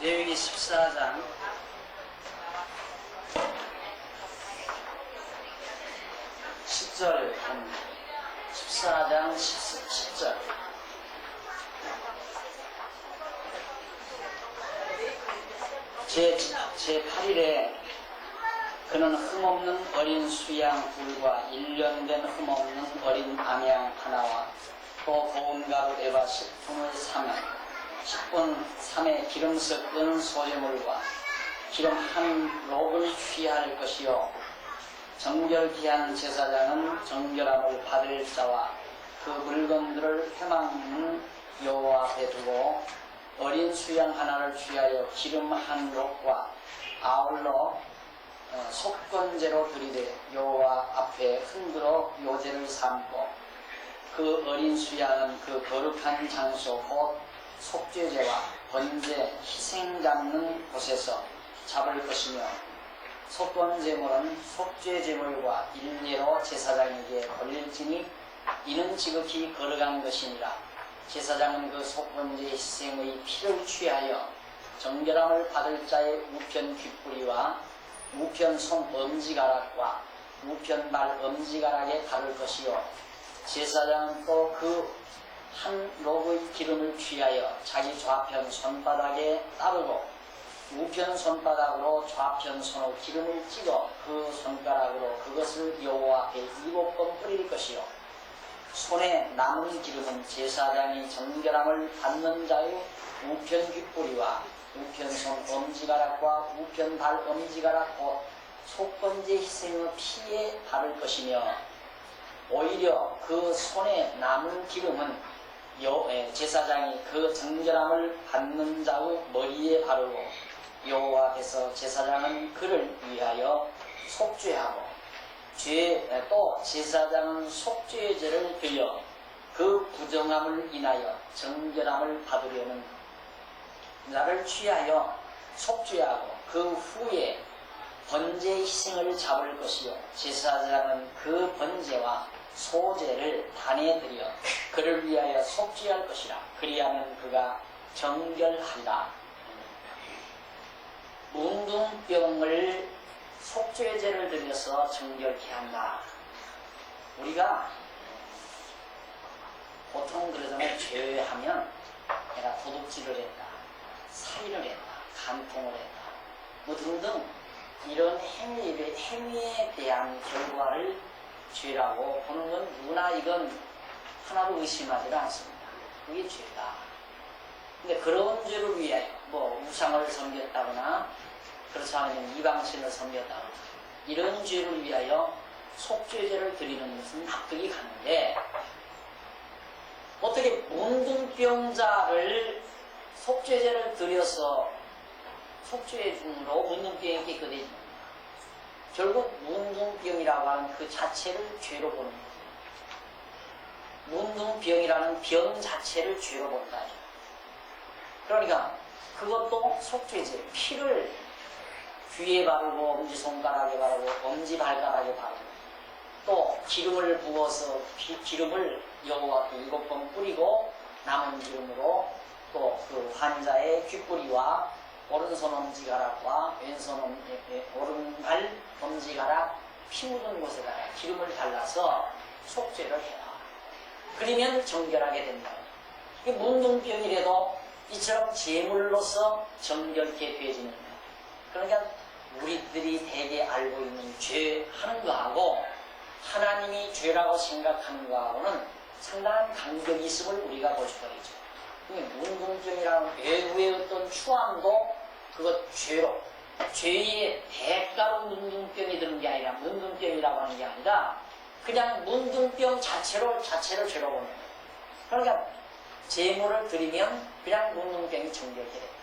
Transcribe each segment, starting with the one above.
레위기 14장 10절을 봅니다. 14장 10절. 제8일에 그는 흠없는 어린 수양 둘과 1년 된 흠없는 어린 암양 하나와 또 고운 가루 에바 10분의 3을 10분 3의 기름 섞은 소재물과 기름 한 록을 취할 것이요 정결케 한 제사장은 정결함을 받을 자와 그 물건들을 회막문 여호와 앞에 두고 어린 수양 하나를 취하여 기름 한 록과 아울러 속건제로 드리되 여호와 앞에 흔들어 요제를 삼고 그 어린 수양은 그 거룩한 장소 곧 속죄제와 번제 희생 잡는 곳에서 잡을 것이며 속건제물은 속죄제물과 일례로 제사장에게 걸릴지니 이는 지극히 거룩한 것이니라. 제사장은 그 속건제 희생의 피를 취하여 정결함을 받을 자의 우편 귓뿌리와 우편 손 엄지가락과 우편 발 엄지가락에 바를 것이요 제사장은 또 그 한 록의 기름을 취하여 자기 좌편 손바닥에 따르고 우편 손바닥으로 좌편 손의 기름을 찍어 그 손가락으로 그것을 여호와 앞에 7번 뿌릴 것이요 손에 남은 기름은 제사장이 정결함을 받는 자의 우편 귓뿌리와 우편 손 엄지가락과 우편 발 엄지가락 곧 속건제 희생의 피에 바를 것이며 오히려 그 손에 남은 기름은 제사장이 그 정결함을 받는 자의 머리에 바르고 여호와 앞에서 제사장은 그를 위하여 속죄하고 또 제사장은 속죄제를 드려 그 부정함을 인하여 정결함을 받으려는 나를 취하여 속죄하고 그 후에 번제 희생을 잡을 것이요 제사장은 그 번제와 소제를 단에 드려 그를 위하여 속죄할 것이라. 그리하면 그가 정결하리라. 문둥병을 속죄제를 드려서 정결케 한다. 우리가 보통 그러잖아요. 죄하면 내가 도둑질을 했다, 살인을 했다, 간통을 했다, 뭐 등등 이런 행위에 대한 결과를 죄라고 보는 건 누구나 이건 하나도 의심하지 않습니다. 그게 죄다. 근데 그런 죄를 위하여 뭐 우상을 섬겼다거나 그렇지 않으면 이방신을 섬겼다거나 이런 죄를 위하여 속죄제를 드리는 것은 납득이 가는데 어떻게 문둥병자를 속죄제를 드려서 속죄 중으로 문둥병이 깨끗해집니다. 결국 문둥병이라고 하는 그 자체를 죄로 보는 거예요. 문둥병이라는 병 자체를 죄로 본다. 그러니까 그것도 속죄제, 피를 귀에 바르고 엄지손가락에 바르고 엄지발가락에 바르고 또 기름을 부어서 기름을 여호와 앞에 7번 뿌리고 남은 기름으로 또 그 환자의 귓뿌리와 오른손 엄지가락과 왼손 오른발 엄지가락 피 묻은 곳에다가 기름을 발라서 속죄를 해라. 그러면 정결하게 된다. 문둥병이라도 이처럼 제물로서 정결케 되어지는 거예요. 그러니까 우리들이 대개 알고 있는 죄 하는 거하고 하나님이 죄라고 생각하는 거하고는 상당한 간격이 있음을 우리가 볼 수가 있죠. 문둥병이라는 외부의 어떤 추함도 그것 죄로 죄의 대가로 문둥병이 드는 게 아니라 문둥병이라고 하는 게 아니라 그냥 문둥병 자체를 죄로 보는 거예요. 그러니까 제물을 드리면 그냥 문둥병이 정결케 된다.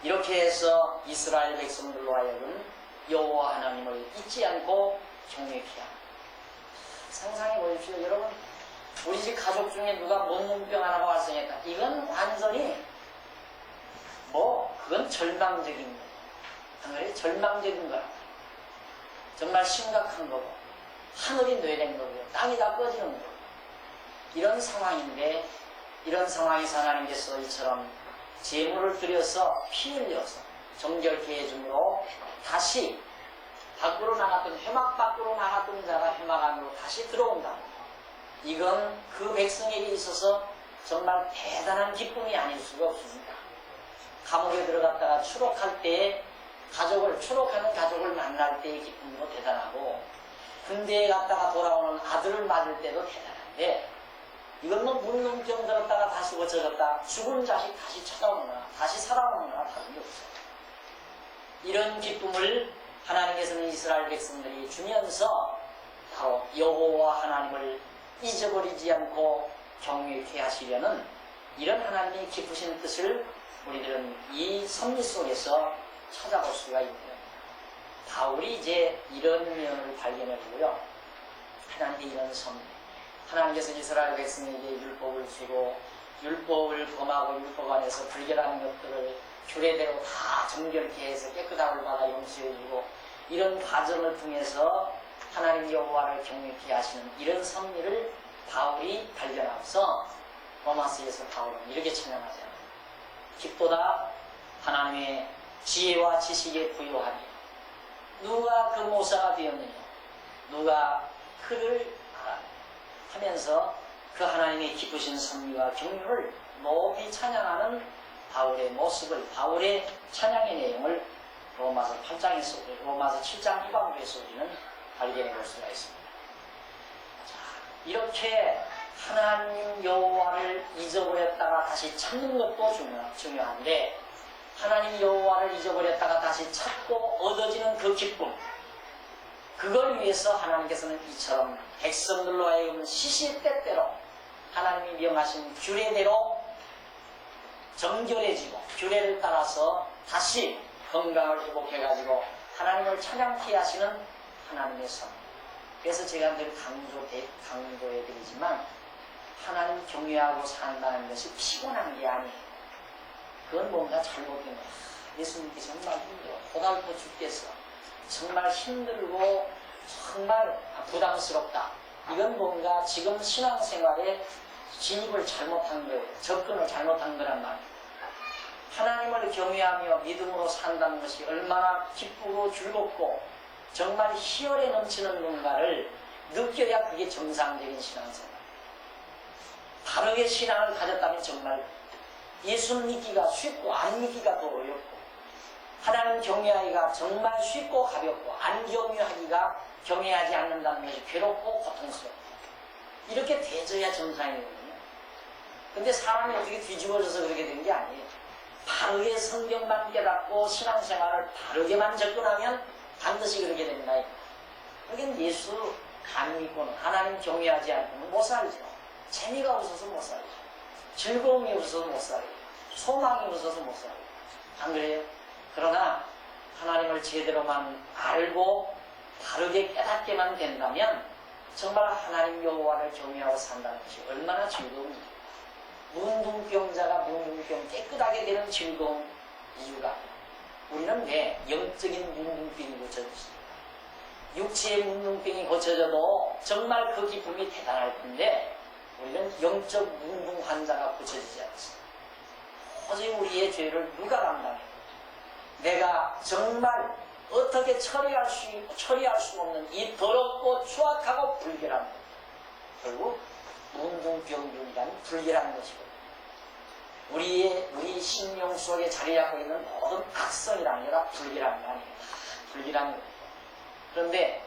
이렇게 해서 이스라엘 백성들로 하여금 여호와 하나님을 잊지 않고 경외케 합니다. 상상해 보십시오. 여러분 우리 집 가족 중에 누가 문둥병 하나가 발생했다. 이건 완전히 그건 절망적인 거예요. 하늘이 절망적인 거라. 정말 심각한 거고 하늘이 뇌된 거고요. 땅이 다 꺼지는 거고 이런 상황인데 이런 상황에서 하나님께서 이처럼 제물을 드려서 피 흘려서 정결케 해줌으로 다시 밖으로 나갔던 회막 밖으로 나갔던 자가 회막 안으로 다시 들어온다. 이건 그 백성에게 있어서 정말 대단한 기쁨이 아닐 수가 없습니다. 감옥에 들어갔다가 추록할 때에 추록하는 가족을 만날 때의 기쁨도 대단하고, 군대에 갔다가 돌아오는 아들을 맞을 때도 대단한데, 이건 뭐 문둥병 들었다가 다시 고쳐졌다, 죽은 자식 다시 찾아오느나 다시 살아오느나 다른 게 없어요. 이런 기쁨을 하나님께서는 이스라엘 백성들이 주면서 바로 여호와 하나님을 잊어버리지 않고 경외케 하시려는 이런 하나님의 기쁘신 뜻을 우리들은 이 섭리 속에서 찾아볼 수가 있네요. 바울이 이제 이런 면을 발견해보고요. 하나님의 이런 섭리, 하나님께서 이스라엘 백성에게 율법을 주고 율법을 범하고 율법 안에서 불결한 것들을 규례대로 다 정결케 해서 깨끗함을 받아 용서해주고, 이런 과정을 통해서 하나님 여호와를 경외케 하시는 이런 섭리를 바울이 발견하고서 로마서에서 바울은 이렇게 찬양하잖아요. 깊보다 하나님의 지혜와 지식에 부요하니 누가 그 모사가 되었느냐, 누가 그를 알아 하면서 그 하나님의 기쁘신 섭리와 경륜을 높이 찬양하는 바울의 모습을, 바울의 찬양의 내용을 로마서 8장에서, 로마서 7장 후반부에서 우리는 발견해 볼 수가 있습니다. 자, 이렇게 하나님 여호와를 잊어버렸다가 다시 찾는 것도 중요한데, 하나님 여호와를 잊어버렸다가 다시 찾고 얻어지는 그 기쁨, 그걸 위해서 하나님께서는 이처럼 백성들로 하여금 시시때때로 하나님이 명하신 규례대로 정결해지고 규례를 따라서 다시 건강을 회복해가지고 하나님을 찬양케 하시는 하나님의 섭리. 그래서 제가 늘 강조해드리지만, 하나님 경외하고 산다는 것이 피곤한 게 아니에요. 그건 뭔가 잘못된 거야. 예수님께 정말 힘들어, 고달퍼 죽겠어, 정말 힘들고 정말 부담스럽다. 이건 뭔가 지금 신앙생활에 진입을 잘못한 거예요. 접근을 잘못한 거란 말이에요. 하나님을 경외하며 믿음으로 산다는 것이 얼마나 기쁘고 즐겁고 정말 희열에 넘치는 건가를 느껴야 그게 정상적인 신앙생활. 바르게 신앙을 가졌다면 정말 예수 믿기가 쉽고 안 믿기가 더 어렵고, 하나님 경외하기가 정말 쉽고 가볍고, 안 경외하기가 경외하지 않는다는 것이 괴롭고 고통스럽고, 이렇게 되져야 정상이거든요. 근데 사람이 어떻게 뒤집어져서 그렇게 된 게 아니에요. 바르게 성경만 깨닫고 신앙생활을 바르게만 접근하면 반드시 그렇게 된다. 그러니까 예수 안 믿고는, 하나님 경외하지 않고는 못 살죠. 재미가 없어서 못 살죠. 즐거움이 없어서 못 살죠. 소망이 없어서 못 살죠. 안 그래요? 그러나 하나님을 제대로만 알고 바르게 깨닫게만 된다면 정말 하나님 여호와를 경외하고 산다는 것이 얼마나 즐거운지. 문둥병자가 문둥병 깨끗하게 되는 즐거운 이유가, 우리는 왜 영적인 문둥병이 고쳐졌습니다. 육체의 문둥병이 고쳐져도 정말 그 기쁨이 대단할 텐데, 우리는 영적 문둥 환자가 고쳐지지 않습니다. 도저히 우리의 죄를 누가 감당해요? 내가 정말 어떻게 처리할 수 없는 이 더럽고 추악하고 불결한 것, 결국 문둥병균이라는 불결한 것이고, 우리 심령 속에 자리 잡고 있는 모든 악성이라는 게 다 불결한 거 아니에요. 불결한 거. 그런데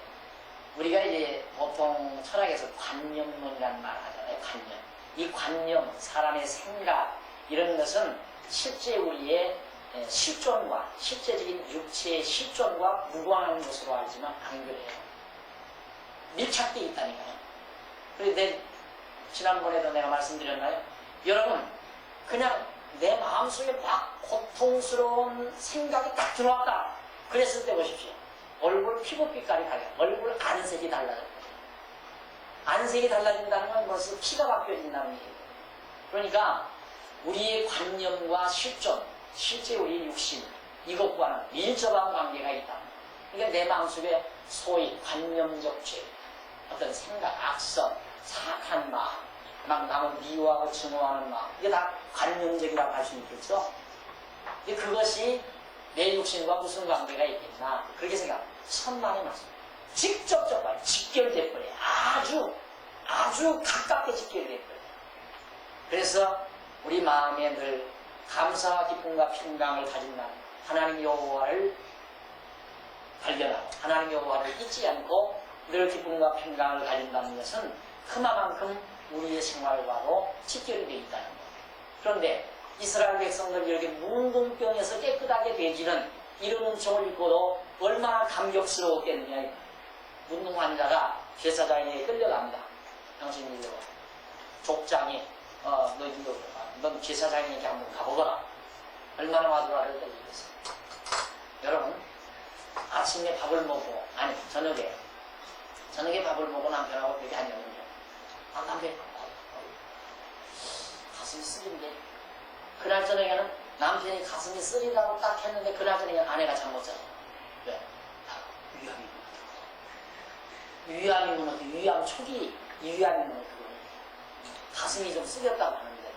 우리가 이제 보통 철학에서 관념론이라는 말을 하잖아요. 관념. 이 관념, 사람의 생각, 이런 것은 실제 우리의 실존과, 실제적인 육체의 실존과 무관한 것으로 알지만 안 그래요. 밀착되어 있다니까요. 그런데 지난번에도 내가 말씀드렸나요? 여러분, 그냥 내 마음속에 막 고통스러운 생각이 딱 들어왔다. 그랬을 때 보십시오. 얼굴 피부빛깔이 달라요. 얼굴 안색이 달라요. 안색이 달라진다는 건 벌써 피가 바뀌어진다는 얘기예요. 그러니까 우리의 관념과 실존, 실제 우리의 육신, 이것과는 밀접한 관계가 있다. 그러니까 내 마음속에 소위 관념적 죄, 어떤 생각, 악성, 사악한 마음, 막 남을 미워하고 증오하는 마음, 이게 다 관념적이라고 할 수 있겠죠. 근데 그것이 내 육신과 무슨 관계가 있겠나? 그렇게 생각. 천만의 말씀. 직접적 말, 직결돼 버려요. 아주 가깝게 직결돼 버려요. 그래서 우리 마음에 늘 감사와 기쁨과 평강을 가진다는 하나님 여호와를 발견하고 하나님 여호와를 잊지 않고 늘 기쁨과 평강을 가진다는 것은 그만큼 우리의 생활과도 직결이 되어 있다는 거예요. 그런데 이스라엘 백성들 이렇게 문둥병에서 깨끗하게 되지는 이런 음성을 읽고도 얼마나 감격스러웠겠느냐. 문둥 환자가 제사장에게 끌려갑니다. 당신 일로 족장에 넌 제사장에게 한번 가보거라. 얼마나 와두라를 떨리겠어. 여러분 아침에 밥을 먹고 아니 저녁에 밥을 먹고 남편하고 그렇게 다녔는데 남편 가슴이 쓰린데 그날 저녁에는 남편이 가슴이 쓰리다고 딱 했는데 그날 저녁에 아내가 잠 못 자요. 왜? 위암이 무너져. 위암 초기 위암이 무너져. 가슴이 좀 쓰렸다고 하는데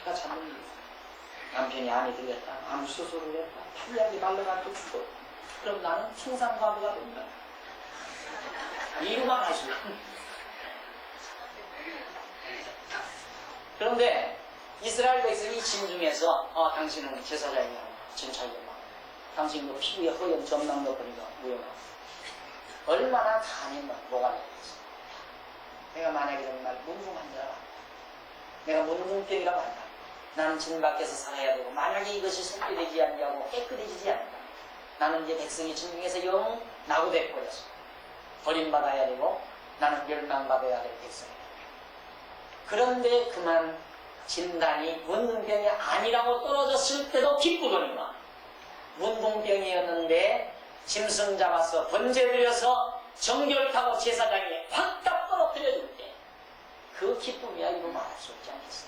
제가 잠을 남편이 안에 들렸다. 아무 수술을 했다. 탈리하게 말라가지고 죽어. 그럼 나는 충상과부가 된다. 이유만 하시고. 그런데 이스라엘 백성이 진중해서 당신은 제사장이야. 진찰이야. 당신 그 피부에 허연 점난 거 보니까 무용하고. 얼마나 간이 뭐가 되겠어. 내가 만약에 정말 문둥환자라 내가 문둥병이라고 한다. 나는 진 밖에서 살아야 되고 만약에 이것이 속죄되지 않냐고 깨끗해지지 않는다. 나는 이제 백성이 진중에서 영 낙오돼 버렸어. 버림받아야 되고 나는 멸망받아야 될 백성이다. 그런데 그만 진단이 문둥병이 아니라고 떨어졌을 때도 기쁘거니와 문둥병이었는데 짐승 잡아서 번제드려서 정결타고 제사장에 확딱 떨어뜨려줄 때 그 기쁨이야 이거 말할 수 없지 않겠어.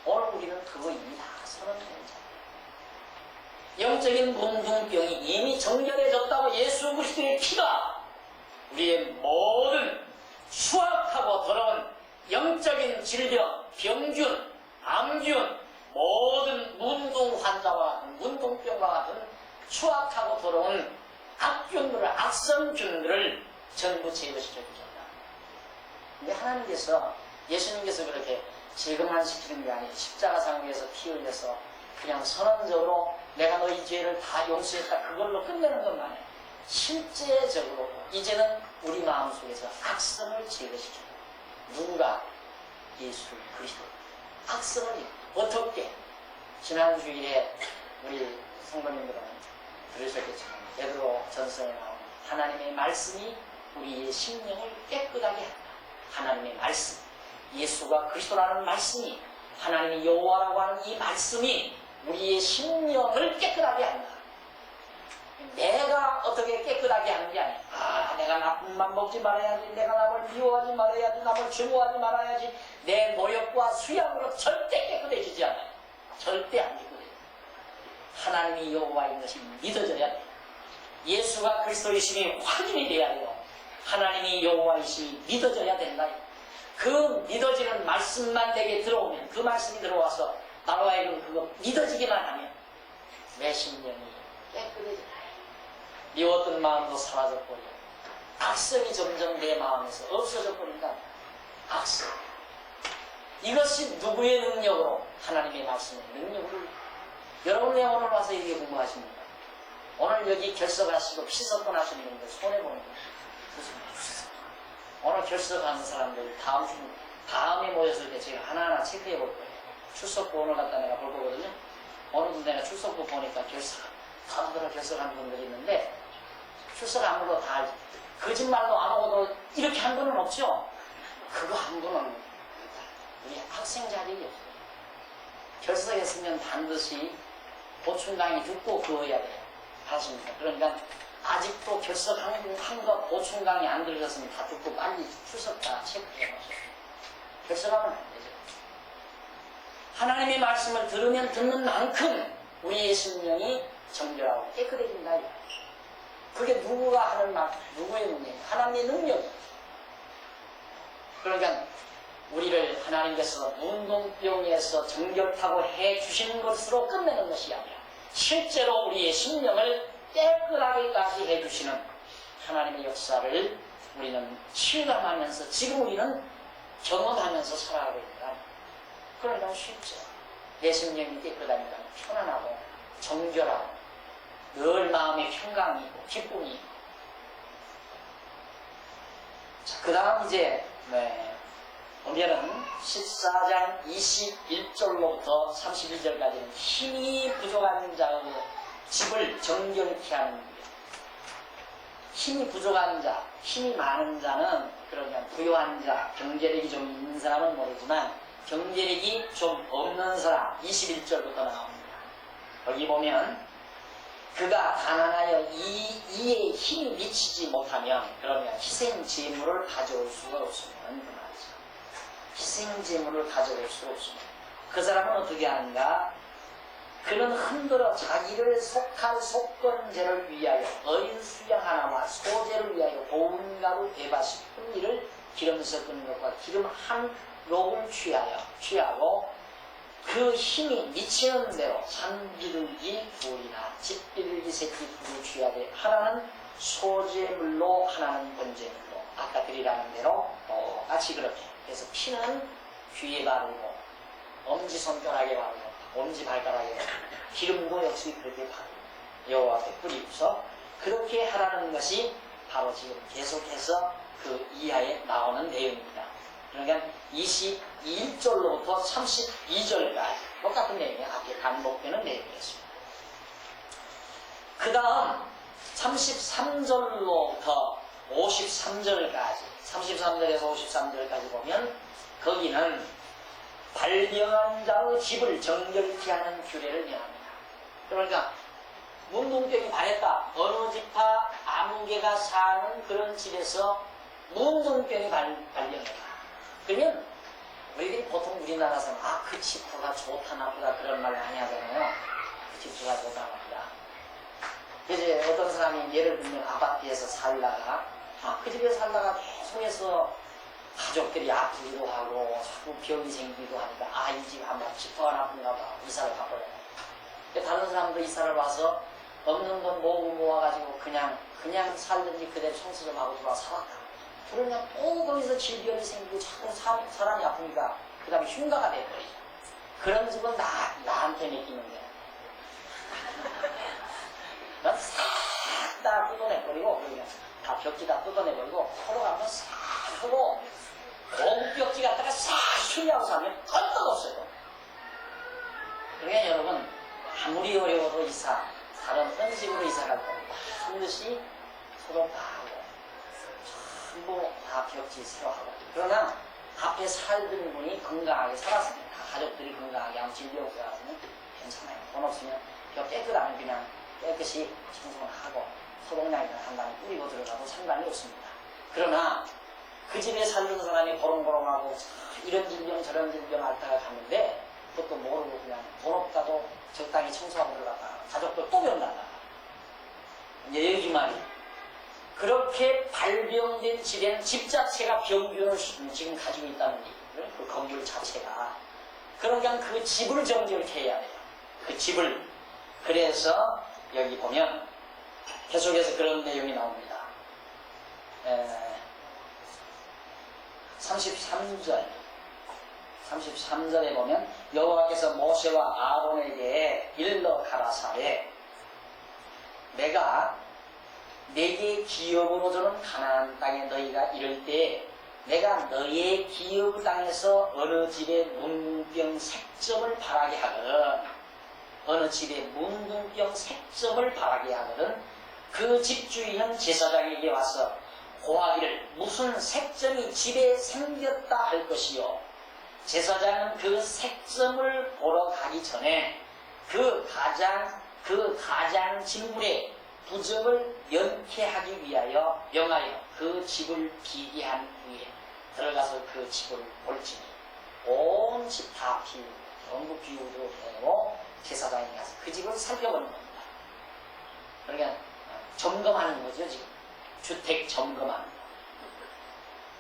오늘 우리는 그거 이미 다 선언된 자. 영적인 문둥병이 이미 정결해졌다고 예수 그리스도의 피가 우리의 모든 추악하고 더러운 영적인 질병, 병균, 암균, 모든 문둥 환자와 같은 문둥병과 같은 추악하고 더러운 악균들을, 악성균들을 전부 제거시켜 주셨다. 근데 하나님께서, 예수님께서 그렇게 제거만 시키는 게 아니에요. 십자가상 위에서 피 흘려서 그냥 선언적으로 내가 너희 죄를 다 용서했다. 그걸로 끝내는 것만 아니에요. 실제적으로 이제는 우리 마음속에서 악성을 제거시켜요. 누가? 예수 그리스도. 악성을 어떻게? 지난 주일에 우리 성도님들은 들으셨겠지만 베드로 전서에 나온 하나님의 말씀이 우리의 심령을 깨끗하게 한다. 하나님의 말씀, 예수가 그리스도라는 말씀이 하나님의 여호와라고 하는 이 말씀이 우리의 심령을 깨끗하게 한다. 내가 어떻게 깨끗하게 하는 게 아니야. 내가 나쁜만 먹지 말아야지, 내가 남을 미워하지 말아야지, 남을 증오하지 말아야지. 내 노력과 수양으로 절대 깨끗해지지 않아요. 절대 안 깨끗해요. 하나님이 여호와인 것이 믿어져야 돼요. 예수가 그리스도이심이 확인이 돼야 돼요. 하나님이 여호와이심이 믿어져야 된다. 그 믿어지는 말씀만 내게 들어오면, 그 말씀이 들어와서 나로 하여금 그거 믿어지기만 하면 내 심령이 깨끗해져요. 미웠던 마음도 사라져버리고 악성이 점점 내 마음에서 없어져 버린다. 악성. 이것이 누구의 능력으로? 하나님의 말씀의 능력으로. 여러분 왜 오늘 와서 이렇게 공부하십니까? 오늘 여기 결석하시고 피서권 하시는 분들 손해보는 거예요. 무슨 말이죠? 오늘 결석하는 사람들 다음에 모였을 때 제가 하나하나 체크해 볼 거예요. 출석부 오늘 갖다 내가 볼 거거든요. 오늘도 내가 출석부 보니까 다들 결석하는 분들이 있는데 출석 안 하고 다 거짓말도 안 하고도 이렇게 한 분은 없죠? 그거 한 분은 우리 학생 자리에 없어요. 결석했으면 반드시 보충강의 듣고 그어야 돼요. 아십니까? 그러니까 아직도 결석한 거 보충강의 안 들으셨으면 다 듣고 빨리 출석 다 체크해 보세요. 결석하면 안 되죠. 하나님의 말씀을 들으면 듣는 만큼 우리의 심령이 정결하고 깨끗해진다. 그게 누구가 하는 말, 누구의 능력이에요? 하나님의 능력. 그러니까 우리를 하나님께서 문둥병에서 정결하고 해주시는 것으로 끝내는 것이 아니라 실제로 우리의 심령을 깨끗하게까지 해주시는 하나님의 역사를 우리는 실감하면서 지금 우리는 경험하면서 살아가고 있다. 그러니까 쉽죠. 내 심령이 깨끗하니까 편안하고 정결하고 늘 마음의 평강이 있고 기쁨이 있고. 자, 그 다음 이제 보면은 14장 21절로부터 32절까지는 힘이 부족한 자의 집을 정결케 하는 거예요. 힘이 부족한 자, 힘이 많은 자는 그러면 부유한 자, 경제력이 좀 있는 사람은 모르지만 경제력이 좀 없는 사람 21절부터 나옵니다. 거기 보면 그가 가난하여 이에 힘이 미치지 못하면 그러면 희생 제물을 가져올 수가 없습니다. 그 말이죠. 희생 제물을 가져올 수가 없습니다. 그 사람은 어떻게 하는가? 그는 흔들어 자기를 속할 속건제를 위하여 어린 수양 하나와 소제를 위하여 고운 가루 대바시 풍미를 기름 섞은 것과 기름 한 록을 취하고 그 힘이 미치는 대로 산비둘기 둘이나 집비둘기 새끼 둘을 취하되 하나는 소제물로 하나는 번제물로 아까 드리라는 대로 똑같이 그렇게 그래서 피는 귀에 바르고 엄지손가락에 바르고 엄지발가락에 기름도 역시 그렇게 바르고 여호와 앞에 뿌리고서 그렇게 하라는 것이 바로 지금 계속해서 그 이하에 나오는 내용입니다. 그러니까 21절로부터 32절까지 똑같은 내용이 앞에 반복되는 내용이었습니다. 그 다음 33절로부터 53절까지 33절에서 53절까지 보면 거기는 발병한 자의 집을 정결케 하는 규례를 명합니다. 그러니까 문둥병이 발했다. 어느 집파 아무개가 사는 그런 집에서 문둥병이 발병했다. 그러면 우리들이 보통 우리나라에서는 그 집터가 좋다 나쁘다 그런 말 많이 하잖아요. 그 집터가 좋다 나쁘다. 그래서 어떤 사람이 예를 들면 아파트에서 살다가 그 집에 살다가 계속해서 가족들이 아프기도 하고 자꾸 병이 생기기도 하니까 이 집 한번 집터가 나쁜가 봐 이사를 가버려요. 다른 사람도 이사를 와서 없는 돈 모아가지고 그냥 살든지 그대로 청소 좀 하고 들어와 살았다. 그러면 또 거기서 질병이 생기고 자꾸 사람이 아프니까 그 다음에 흉가가 돼버리죠. 그런 집은 나한테 맡기는 거야. 난 싹 다 뜯어내버리고 그러면 다 벽지 다 뜯어내버리고 서로 가면 싹 하고 공벽지 갖다가 싹 수리하고 사면 끄떡없어요. 그러니까 여러분 아무리 어려워도 다른 어떤 집으로 이사 갈 때 반드시 서로 다 하고 전부 다 벽지 새로 하고 그러나 앞에 살던 분이 건강하게 살았습니다. 가족들이 건강하게 아무 질병 없이 살았으면 괜찮아요. 돈 없으면 벽 깨끗하면 그냥 깨끗이 청소를 하고 소독약이나 한 다음에 뿌리고 들어가도 상관이 없습니다. 그러나 그 집에 살던 사람이 보롱보롱하고 이런 질병 저런 질병 앓다가 갔는데 그것도 모르고 그냥 돈 없다도 적당히 청소하고 들어가다가 가족들 또 병난다. 여기 말이 그렇게 발병된 집에는 집 자체가 병균을 지금 가지고 있다는 얘기예요. 그 건물 자체가. 그러니까 그 집을 정결케 해야 돼요. 그 집을. 그래서 여기 보면 계속해서 그런 내용이 나옵니다. 33절에 보면 여호와께서 모세와 아론에게 일러 가라사대 내가 내게 기업으로 주는 가나안 땅에 너희가 이를 때 내가 너희의 기업 땅에서 어느 집에 문둥병 색점을 바라게 하거든 어느 집에 문둥병 색점을 바라게 하거든 그 집주인은 제사장에게 와서 고하기를 무슨 색점이 집에 생겼다 할 것이요 제사장은 그 색점을 보러 가기 전에 그 가장 진물에 부정을 연케하기 위하여 명하여 그 집을 비기한 후에 들어가서 그 집을 볼지니 온 집 다 비우고 전부 비우도록 해고 제사장이 가서 그 집을 살펴보는 겁니다. 그러니까 점검하는 거죠. 지금 주택 점검하는 거.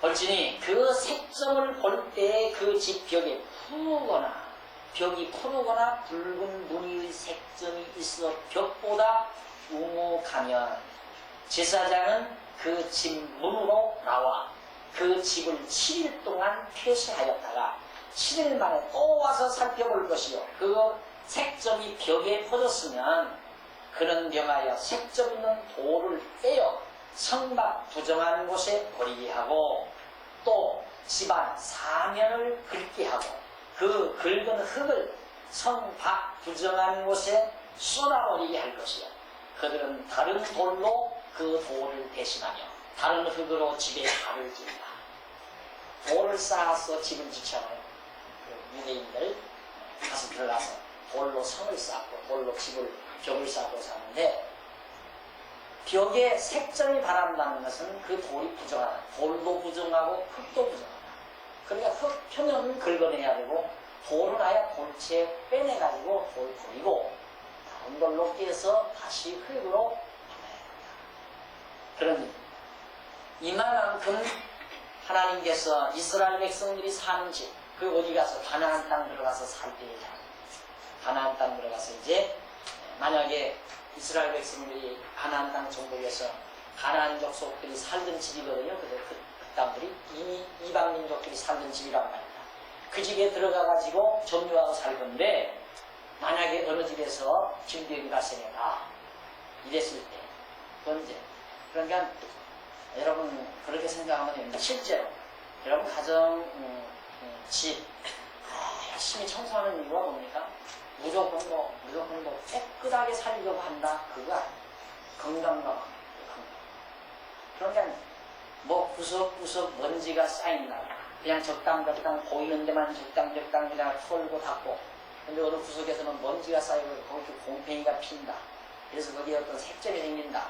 볼지니 그 색점을 볼 때 그 집 벽에 벽이 푸르거나 붉은 무늬의 색점이 있어 벽보다 우묵하면 제사장은 그 집 문으로 나와 그 집을 7일 동안 폐쇄하였다가 7일 만에 또 와서 살펴볼 것이요. 그 색점이 벽에 퍼졌으면 그는 명하여 색점 있는 돌을 떼어 성밖 부정한 곳에 버리게 하고 또 집안 사면을 긁게 하고 그 긁은 흙을 성밖 부정한 곳에 쏟아버리게 할 것이요. 그들은 다른 돌로 그 돌을 대신하며 다른 흙으로 집에 발을 낀다. 돌을 쌓아서 집을 지켜요. 그 유대인들 가서 들어가서 돌로 성을 쌓고 돌로 집을 벽을 쌓고 사는데 벽에 색점이 바란다는 것은 그 돌이 부정하다. 돌도 부정하고 흙도 부정하다. 그러니까 흙 표면은 긁어내야 되고 돌은 아예 본체 빼내가지고 돌 버리고 다른 걸로 깨서 다시 흙으로 발라야 된다. 그런 이만큼 하나님께서 이스라엘 백성들이 사는 집, 그 어디 가서 가나안 땅 들어가서 살 때에 가나안 땅 들어가서 이제 만약에 이스라엘 백성들이 가나안 땅 정복에서 가나안 족속들이 살던 집이거든요. 그 땅들이 이미 이방 민족들이 살던 집이란 말입니다. 그 집에 들어가가지고 점유하고 살 건데 만약에 어느 집에서 진병이 발생해라 이랬을 때 언제? 그러니까 여러분 그렇게 생각하면 됩니다. 실제로 여러분 가정 집 열심히 청소하는 이유가 뭡니까? 무조건 깨끗하게 살려고 한다. 그거 아니에요. 건강과 그러니까 뭐 구석구석 먼지가 쌓인다. 그냥 적당적당 보이는 데만 적당적당 그냥 털고 닦고 근데 어느 구석에서는 먼지가 쌓이고 거기 곰팡이가 핀다. 그래서 거기에 어떤 색점이 생긴다.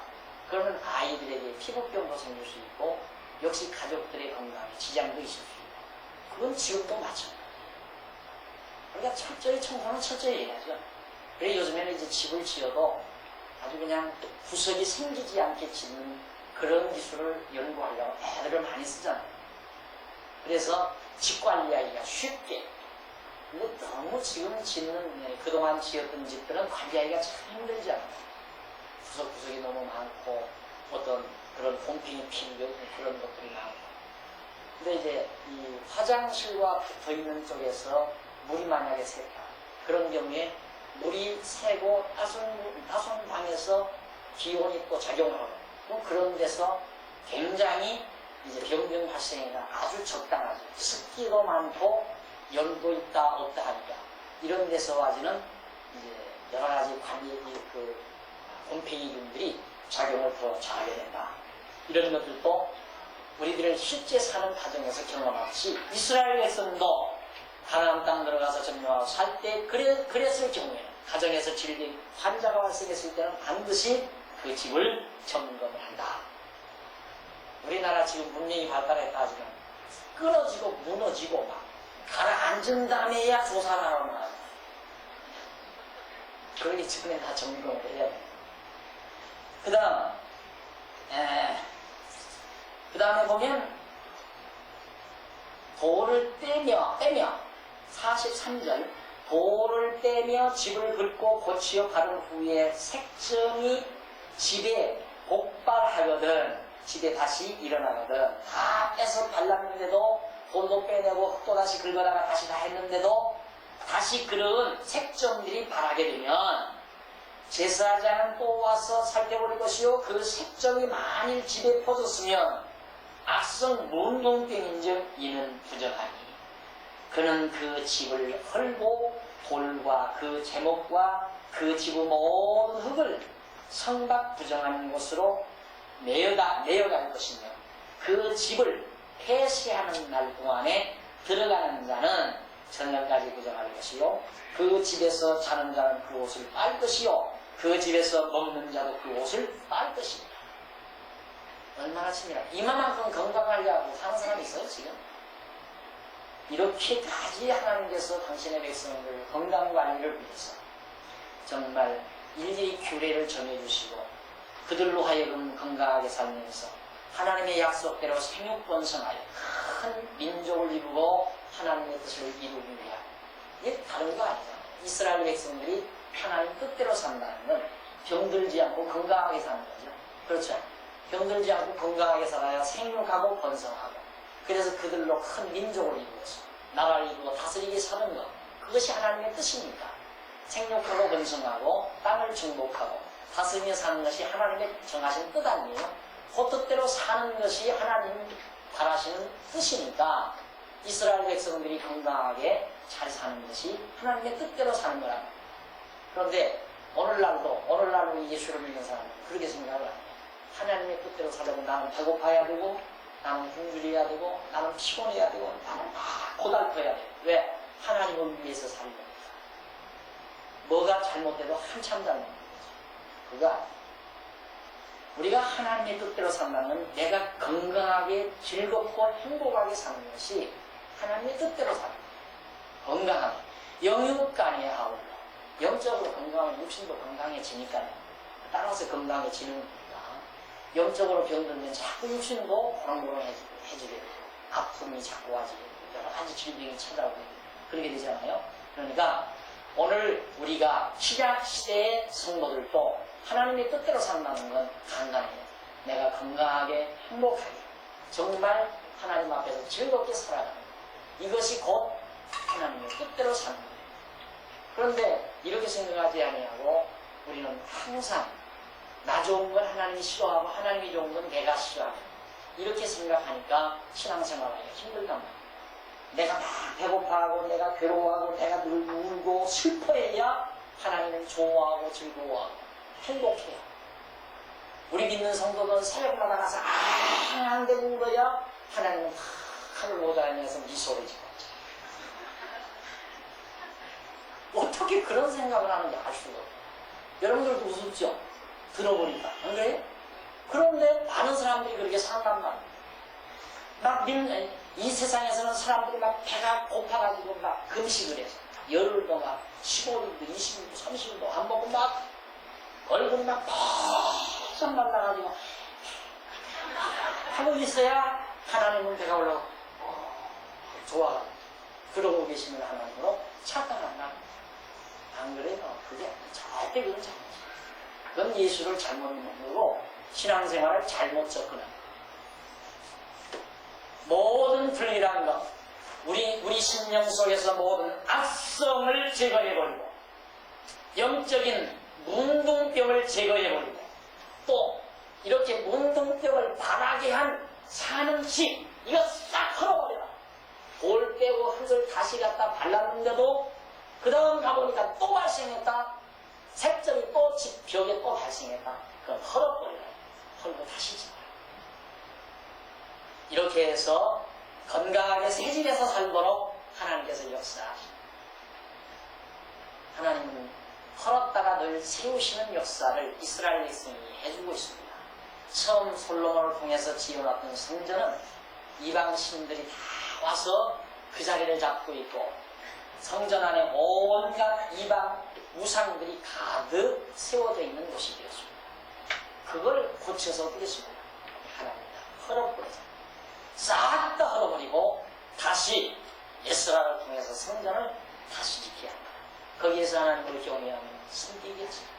그러면 아이들에게 피부병도 생길 수 있고 역시 가족들의 건강에 지장도 있을 수 있고 그건 지금도 마찬가지예요. 그러니까 철저히 청소는 철저히 해야죠. 그래서 요즘에는 이제 집을 지어도 아주 그냥 구석이 생기지 않게 짓는 그런 기술을 연구하려고 애들을 많이 쓰잖아요. 그래서 집 관리하기가 쉽게. 근데 너무 지금 짓는 그동안 지었던 집들은 관리하기가 참 힘들지 않아요. 구석구석이 너무 많고 어떤 그런 곰팡이 피는 그런 것들이 많고 근데 이제 이 화장실과 붙어있는 쪽에서 물이 만약에 샜다. 그런 경우에 물이 새고 따순 방에서 기온이 또 작용하고 그럼 그런 데서 굉장히 이제 병균 발생이나 아주 적당하죠. 습기도 많고 열도 있다 없다 하니까 이런 데서 와지는 이제 여러 가지 곰팡이균들이 작용을 더 잘하게 된다. 이런 것들도 우리들은 실제 사는 과정에서 경험하듯이 이스라엘 백성도 가나안 땅 들어가서 점령하고 살 때 그랬을 경우에는 가정에서 질병 환자가 발생했을 때는 반드시 그 집을 점검을 한다. 우리나라 지금 문명이 발달했다 지금 끊어지고 무너지고 막 가라앉은 다음에야 조사를 하러 나와요. 그러기 전에 다 점검을 해야 돼. 그 다음에 보면 돌을 떼며 43절 돌을 떼며 집을 긁고 고치어 바른 후에 색점이 집에 복발하거든 집에 다시 일어나거든 다 빼서 발랐는데도 돌도 빼내고 흙도 다시 긁어다가 다시 다 했는데도 다시 그런 색점들이 발하게 되면 제사장은 또 와서 살펴볼 것이요 그 색점이 만일 집에 퍼졌으면 악성 문둥병인즉 이는 부정하니 그는 그 집을 헐고 돌과 그 제목과 그 집의 모든 흙을 성밖 부정한 곳으로 내어갈 것이며 그 집을 폐쇄하는 날 동안에 들어가는 자는 저녁까지 부정할 것이요 그 집에서 자는 자는 그 옷을 빨 것이요 그 집에서 먹는 자도 그 옷을 빨 것입니다. 얼마나 치밀하 이만큼 건강하려고 사는 사람이 있어요 지금? 이렇게까지 하나님께서 당신의 백성들 건강관리를 위해서 정말 일일이 규례를 정해주시고 그들로 하여금 건강하게 살면서 하나님의 약속대로 생육번성하여 큰 민족을 이루고 하나님의 뜻을 이루기 위하여. 이게 다른 거 아니죠. 이스라엘 백성들이 하나님 뜻대로 산다는 건 병들지 않고 건강하게 사는 거죠. 그렇죠. 병들지 않고 건강하게 살아야 생육하고 번성하고, 그래서 그들로 큰 민족을 이루어서 나라를 이루고 다스리게 사는 것, 그것이 하나님의 뜻이니까. 생육하고 번성하고 땅을 정복하고 다스리며 사는 것이 하나님의 정하신 뜻 아니에요. 그 뜻대로 사는 것이 하나님 바라시는 뜻이니까 이스라엘 백성들이 건강하게 잘 사는 것이 하나님의 뜻대로 사는 거랍니다. 그런데 오늘날로 예수를 믿는 사람은 그렇게 생각을 안 해요. 하나님의 뜻대로 살려면 나는 배고파야 되고, 나는 굶주려야 되고, 나는 피곤해야 되고, 나는 막 고달퍼야 돼요. 왜? 하나님을 위해서 살는 거니까. 뭐가 잘못돼도 한참 잘못된 거죠. 그가 우리가 하나님의 뜻대로 산다면 내가 건강하게 즐겁고 행복하게 사는 것이 하나님의 뜻대로 사는 거예요. 건강하게. 영육간에 아울러. 영적으로 건강하면 육신도 건강해지니까요. 따라서 건강해지는 겁니다. 영적으로 병들면 자꾸 육신도 보렁보렁해지게 되고, 아픔이 자꾸 와지게 되고, 여러 가지 질병이 찾아오게 되고, 그렇게 되잖아요. 그러니까 오늘 우리가 신약시대의 성도들도 하나님의 뜻대로 산다는 건 간단해요. 내가 건강하게 행복하게 정말 하나님 앞에서 즐겁게 살아가는 것, 이것이 곧 하나님의 뜻대로 사는 거예요. 그런데 이렇게 생각하지 아니하고 우리는 항상 나 좋은 건 하나님이 싫어하고 하나님이 좋은 건 내가 싫어하고 이렇게 생각하니까 신앙생활하기가 힘들단 말이에요. 내가 막 배고파하고 내가 괴로워하고 내가 늘 울고 슬퍼해야 하나님은 좋아하고 즐거워하고 행복해요. 우리 믿는 성도는 새벽마다 가서 앙앙대고 울어야 하나님은 하늘 모자라면서 미소를 짓고, 어떻게 그런 생각을 하는지 알 수가 없어요. 여러분들도 우습죠? 들어보니까. 안 그래요? 그런데 많은 사람들이 그렇게 산단 말이에요. 이 세상에서는 사람들이 막 배가 고파가지고 막 금식을 해서 열흘도 막 15일도 20일도 30일도 안 먹고 막 얼굴이 막 퍽 말라가지고 하고 있어야 하나님은 배가 올라오고 좋아. 그러고 계시면 하나님으로 착각한다. 안 그래요? 그게 절대 그건 잘못이에요. 그건 예수를 잘못 믿는 거고 신앙생활을 잘못 접근합니다. 모든 불리한 것, 우리 심령 속에서 모든 악성을 제거해버리고 영적인 문둥병을 제거해버리고 또 이렇게 문둥병을 바라게 한 사는 식, 이거 싹 헐어버려라. 돌 빼고 흙을 다시 갖다 발랐는데도 그 다음 가보니까 또 발생했다. 색점이 또 벽에 또 발생했다. 그건 헐어버려라. 헐고 다시 집어라. 이렇게 해서 건강하게 새집에서 살도록 하나님께서 역사하십니다. 하나님은 헐었다가 늘 세우시는 역사를 이스라엘 백성이 해주고 있습니다. 처음 솔로몬을 통해서 지어놨던 성전은 이방 신들이 다 와서 그 자리를 잡고 있고 성전 안에 온갖 이방 우상들이 가득 세워져 있는 곳이 되었습니다. 그걸 고쳐서 어떻게 했습니까? 하나님 헐어버리자. 싹 다 헐어버리고 다시 에스라를 통해서 성전을 다시 지켜야 합니다. 거기에서 하나님을 경외하면 숨기게 하십니다.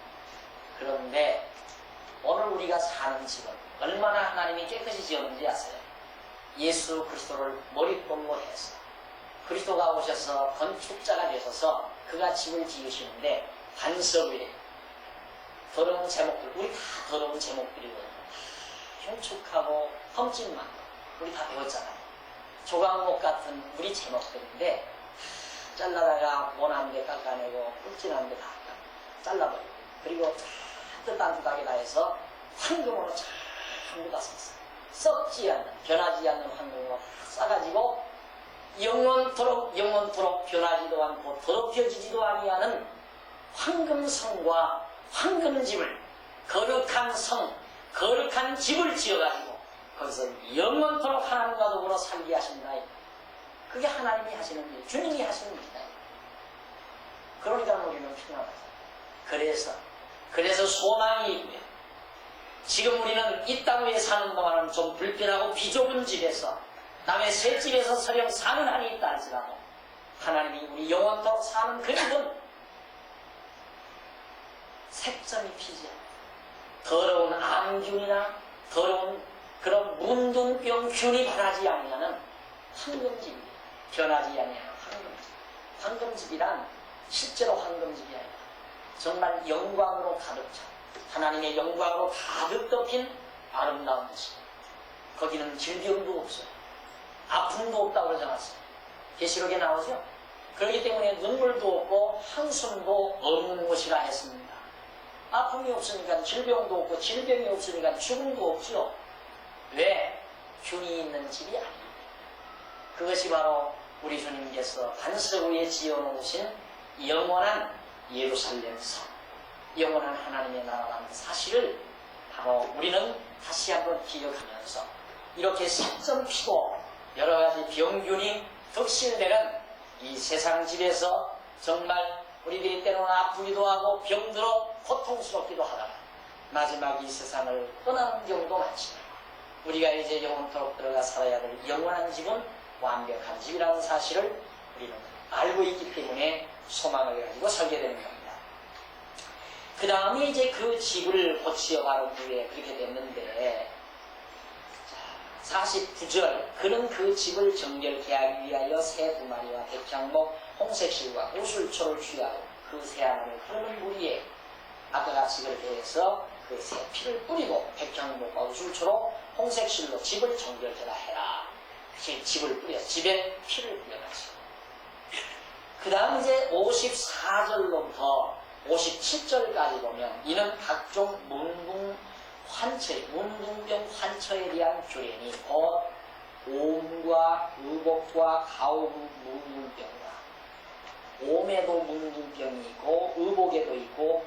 그런데 오늘 우리가 사는 집은 얼마나 하나님이 깨끗이 지었는지 아세요? 예수 그리스도를 머릿돌로 해서 그리스도가 오셔서 건축자가 되셔서 그가 집을 지으시는데 반석 위에 더러운 제목들, 우리 다 더러운 제목들이거든요. 흉측하고 흠집 많고 우리 다 배웠잖아요. 조각목 같은 우리 제목들인데 잘라다가 원한 데 깎아내고 굵진한 데 다 잘라버리고 그리고 따뜻하게 다 해서 황금으로 전부 다 샀어요. 썩지 않는, 변하지 않는 황금으로 싸가지고 영원토록 변하지도 않고 더럽혀지지도 아니하는 황금성과 황금집을 거룩한 성, 거룩한 집을 지어가지고 거기서 영원토록 하나님과 더불어 살게 하신다. 그게 하나님이 하시는 일, 주님이 하시는 일이다. 그러니까 우리는 평안하다. 그래서 소망이 있고요. 지금 우리는 이 땅 위에 사는 동안은 좀 불편하고 비좁은 집에서 남의 새 집에서 설령 사는 한이 있다 할지라도 하나님이 우리 영원토록 사는 그 집은 색점이 피지 않아요. 더러운 암균이나 더러운 그런 문둥병균이 변하지 아니하는 황금집이에요. 변하지 아니하는 황금집. 황금집이란 실제로 황금집이 아니라 정말 영광으로 가득 차 하나님의 영광으로 가득 덮인 아름다운 집. 거기는 질병도 없어요. 아픔도 없다고 그러지 않았어요. 계시록에 나오죠. 그렇기 때문에 눈물도 없고 한숨도 없는 곳이라 했습니다. 아픔이 없으니까 질병도 없고 질병이 없으니까 죽음도 없죠. 왜? 균이 있는 집이 아닙니다. 그것이 바로 우리 주님께서 반석 위에 지어놓으신 영원한 예루살렘 성, 영원한 하나님의 나라라는 사실을 바로 우리는 다시 한번 기억하면서 이렇게 색점 피고 여러 가지 병균이 득실되는 이 세상 집에서 정말 우리들이 때로는 아프기도 하고 병들어 고통스럽기도 하다가 마지막 이 세상을 떠나는 경우도 많지만 우리가 이제 영원토록 들어가 살아야 될 영원한 집은 완벽한 집이라는 사실을 우리는 알고 있기 때문에 소망을 가지고 살게 되는 겁니다. 그 다음에 이제 그 집을 고치어 바른 후에 그렇게 됐는데 49절 그는 그 집을 정결케 하기 위하여 새 두 마리와 백향목 홍색실과 우술초를 취하고 그 새 안을 흐르는 물 위에 아까 같이 그렇게 해서 그 새 피를 뿌리고 백향목과 우술초로 홍색실로 집을 정결케라 해라. 집을 뿌려 집에 피를 뿌려가지고 그 다음 이제 54절로부터 57절까지 보면 이는 각종 문둥병 환처에 대한 교련이 곧 옴과 의복과 가오무 문둥병과 옴에도 문둥병이 있고 의복에도 있고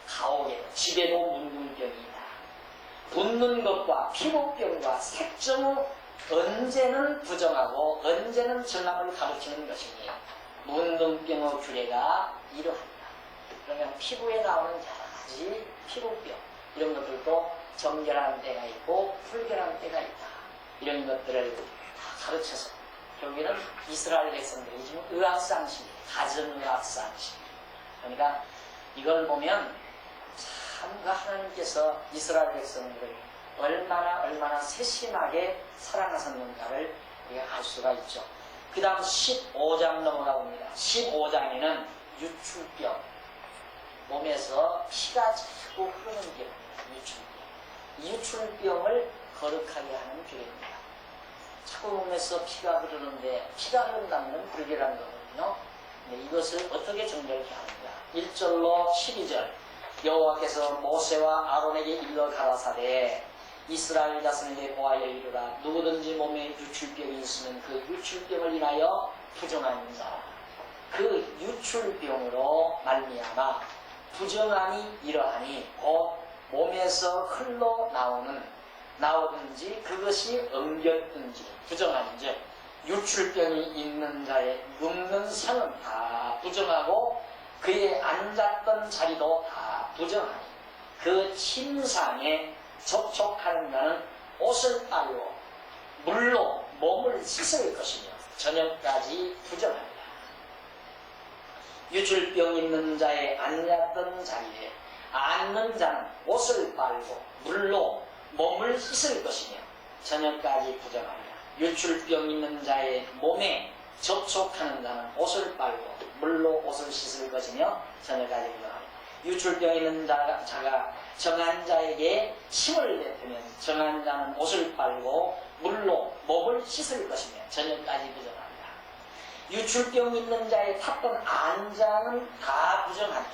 가옥에도 집에도 문둥병이 있다. 붓는 것과 피부병과 색점은 언제는 부정하고 언제는 정함을 가르치는 것이니 문둥병의 규례가 이러합니다. 그러면 피부에 나오는 여러 가지 피부병 이런 것들도 정결한 때가 있고 불결한 때가 있다. 이런 것들을 다 가르쳐서 결국에는 이스라엘 백성들이 지금 의학상식이에요. 가정의학상식. 그러니까 이걸 보면 참 하나님께서 이스라엘 백성들을 얼마나 세심하게 사랑하셨는가를 우리가 알 수가 있죠. 그 다음 15장 넘어가 봅니다. 15장에는 유출병, 몸에서 피가 자꾸 흐르는 병입니다. 유출병을 거룩하게 하는 교회입니다. 자꾸 몸에서 피가 흐르는데 피가 흐른다면 불결한 거거든요. 이것을 어떻게 정결케 하는가? 1절로 12절 여호와께서 모세와 아론에게 일러 가라사대 이스라엘 자손에게 보아여 이르라 누구든지 몸에 유출병이 있으면 그 유출병을 인하여 부정하는 자 그 유출병으로 말미암아 부정함이 이러하니 곧 몸에서 나오든지 그것이 엉겼든지 부정한즉 유출병이 있는 자의 눕는 상은 다 부정하고 그의 앉았던 자리도 다 부정하니 그 침상에 접촉하는 자는 옷을 빨고 물로 몸을 씻을 것이며 저녁까지 부정합니다. 유출병 있는 자의 앉았던 자리에 앉는 자는 옷을 빨고 물로 몸을 씻을 것이며 저녁까지 부정합니다. 유출병 있는 자의 몸에 접촉하는 자는 옷을 빨고 물로 옷을 씻을 것이며 저녁까지 부정합니다. 유출병 있는 자가 정한 자에게 침을 뱉으면 정한 자는 옷을 빨고 물로 몸을 씻을 것이며 저녁까지 부정합니다. 유출병 있는 자의 탔던 안장은 다 부정하며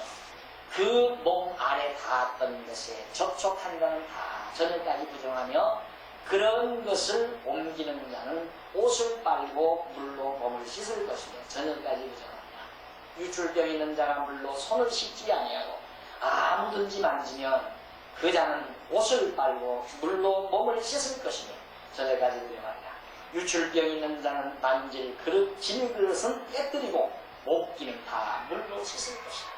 그 몸 안에 닿았던 것에 접촉한 자는 다 저녁까지 부정하며 그런 것을 옮기는 자는 옷을 빨고 물로 몸을 씻을 것이며 저녁까지 부정합니다. 유출병 있는 자가 물로 손을 씻지 아니하고 아무든지 만지면 그 자는 옷을 빨고 물로 몸을 씻을 것이며 저녁까지 부정합니다. 유출병 있는 자는 만질 그릇, 진 그릇은 깨뜨리고 먹기는 다 물로 씻을 것이다.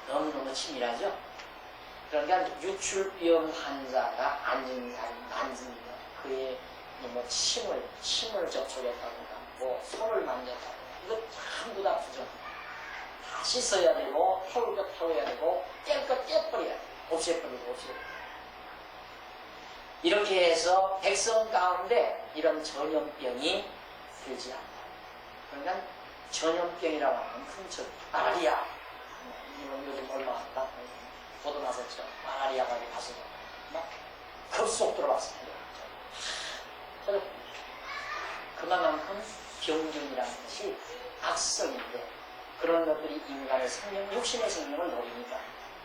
너무너무 치밀하죠? 그러니까 유출병 환자가 앉은 그의 뭐 침을 접촉했다든가 뭐 손을 만졌다든가 이거 전부 다 부정합니다. 다 씻어야 되고 태울 것 태워야 되고 깰 것 깨버려야 돼. 없애버리고. 이렇게 해서 백성 가운데 이런 전염병이 들지 않다. 그러니까 전염병이라고 하는 큰 마라리아 이건 요즘 얼마 나 보도 나섰죠. 마라리아가 가서 막 급속 들어왔습니다. 그만큼 병균이라는 것이 악성인데 그런 것들이 인간의 생명, 육신의 생명을 노리니까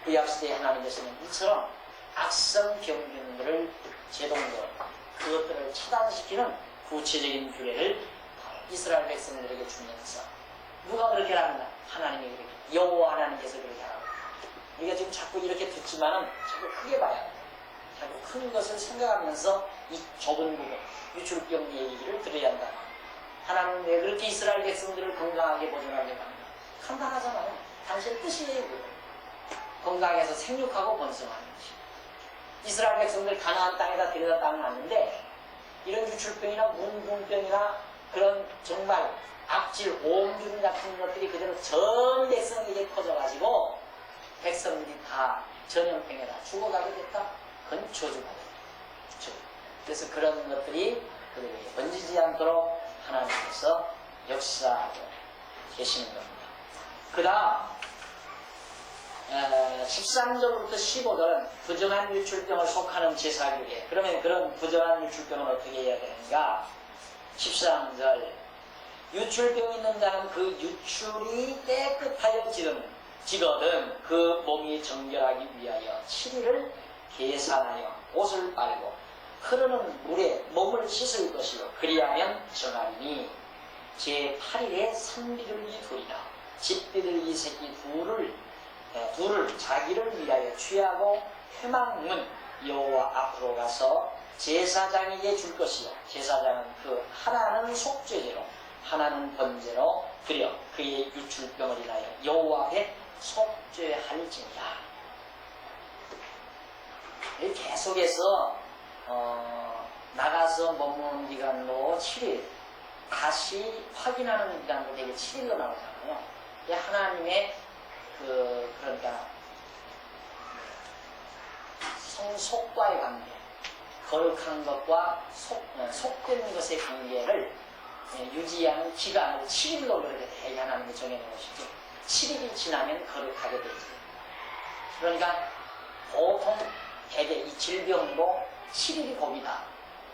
구약시대에 하나님께서는 이처럼 악성 병균들을 제동으로 그것들을 차단시키는 구체적인 규례를 이스라엘 백성들에게 주면서 누가 그렇게 하는가? 하나님이 그렇게 여호와 하나님께서 그렇게 하라고. 우리가 지금 자꾸 이렇게 듣지만은 자꾸 크게 봐야 돼. 자꾸 큰 것을 생각하면서 이 좁은 부분 유출병 얘기를 들어야 한다. 하나님은 왜 그렇게 이스라엘 백성들을 건강하게 보존하려고 합니다. 간단하잖아요. 당신 뜻이에요. 건강해서 생육하고 번성하는 것이. 이스라엘 백성들 가나안 땅에다 데려다 딱 놨는데 이런 유출병이나 문둥병이나 그런 정말 악질, 옴균 같은 것들이 그대로 전 백성에게 퍼져가지고 백성들이 다 전염병에 다 죽어가게 됐다. 그건 저주가 됐다. 그래서 그런 것들이 그들에게 번지지 않도록 하나님께서 역사하고 계시는 겁니다. 그 다음 13절부터 15절은 부정한 유출병을 속하는 제사규례. 그러면 그런 부정한 유출병은 어떻게 해야 되는가? 13절 유출병 있는 자는 그 유출이 깨끗하여 지거든 그 몸이 정결하기 위하여 7일을 계산하여 옷을 빨고 흐르는 물에 몸을 씻을 것이요 그리하면 정하리니 제8일에 산비둘기 둘이나 집비둘기 새끼 둘을 자기를 위하여 취하고 회막문 여호와 앞으로 가서 제사장에게 줄 것이요 제사장은 그 하나는 속죄제로 하나는 번제로 드려 그의 유출병을 인하여 여호와 앞에 속죄할지니라. 계속해서 나가서 머무는 기간도 7일 다시 확인하는 기간도 되게 7일로 나오잖아요. 하나님의 그러니까 성속과의 관계, 거룩한 것과 속된 것의 관계를 유지하는 기간을 7일로 그렇게 대개 하나님이 정해놓은 것이죠. 7일이 지나면 거룩하게 되죠. 그러니까 보통 대개 이 질병도 7일이 법이다.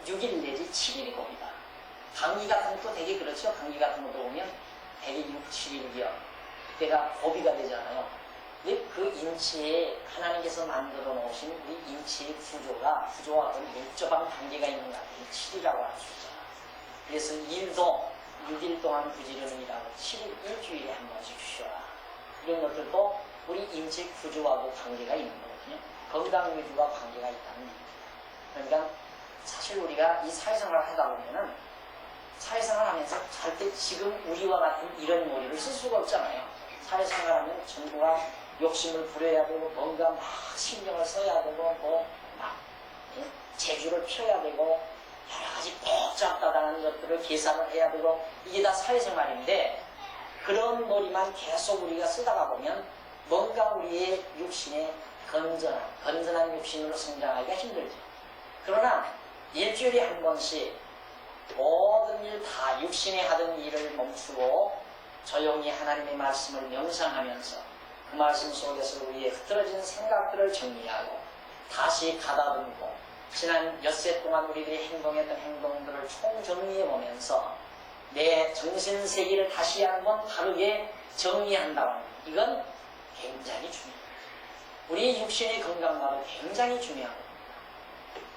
6일 내지 7일이 법이다. 감기 같은 것도 되게 그렇죠. 감기 같은 것도 오면 대개 6, 7일이요. 그때가 법이가 되잖아요. 그 인체에 하나님께서 만들어 놓으신 우리 인체의 구조와 좀 밀접한 관계가 있는 것 같아요. 7이라고 할 수 있잖아요. 그래서 일도 6일 동안 부지런히 일하고 7일 일주일에 한 번씩 쉬어라. 이런 것들도 우리 인체 구조와도 관계가 있는 거거든요. 건강 위주와 관계가 있다는 얘기죠. 그러니까 사실 우리가 이 사회생활을 하다 보면은 사회생활 하면서 절대 지금 우리와 같은 이런 머리를 쓸 수가 없잖아요. 사회생활하면 전부가 욕심을 부려야 되고 뭔가 막 신경을 써야 되고 뭐 막 재주를 펴야 되고 여러 가지 복잡하다는 것들을 계산을 해야 되고 이게 다 사회생활인데 그런 머리만 계속 우리가 쓰다가 보면 뭔가 우리의 육신에 건전한 육신으로 성장하기가 힘들죠. 그러나 일주일에 한 번씩 모든 일 다 육신에 하던 일을 멈추고 조용히 하나님의 말씀을 명상하면서 그 말씀 속에서 우리의 흐트러진 생각들을 정리하고 다시 가다듬고 지난 엿새 동안 우리들이 행동했던 행동들을 총정리해보면서 내 정신세계를 다시 한번 다르게 정리한다고 합니다. 이건 굉장히 중요해요. 우리 육신의 건강과도 굉장히 중요합니다.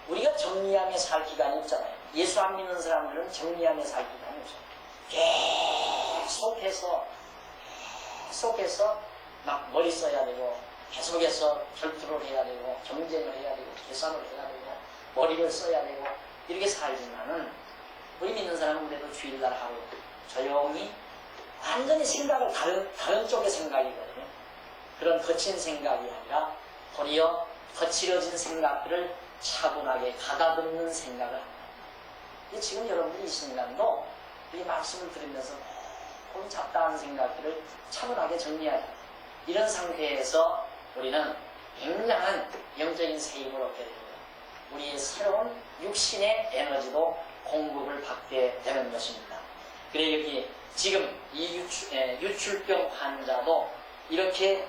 우리가 정리하며 살 기간이 없잖아요. 예수 안 믿는 사람들은 정리하며 살 기간이 없어요. 계속해서 막 머리 써야 되고 계속해서 결투를 해야 되고 경쟁을 해야 되고 계산을 해야 되고 머리를 써야 되고 이렇게 살지만은 우리 믿는 사람은 그래도 주일날 하루 조용히 완전히 생각을 다른 쪽의 생각이거든요. 그런 거친 생각이 아니라 도리어 거칠어진 생각들을 차분하게 가다듬는 생각을 합니다. 지금 여러분들이 이 순간도 이 말씀을 들으면서 그런 잡다한 생각들을 차분하게 정리하자. 이런 상태에서 우리는 굉장한 영적인 세임을 얻게 됩니다. 우리의 새로운 육신의 에너지도 공급을 받게 되는 것입니다. 그래 여기 지금 이 유출병 환자도 이렇게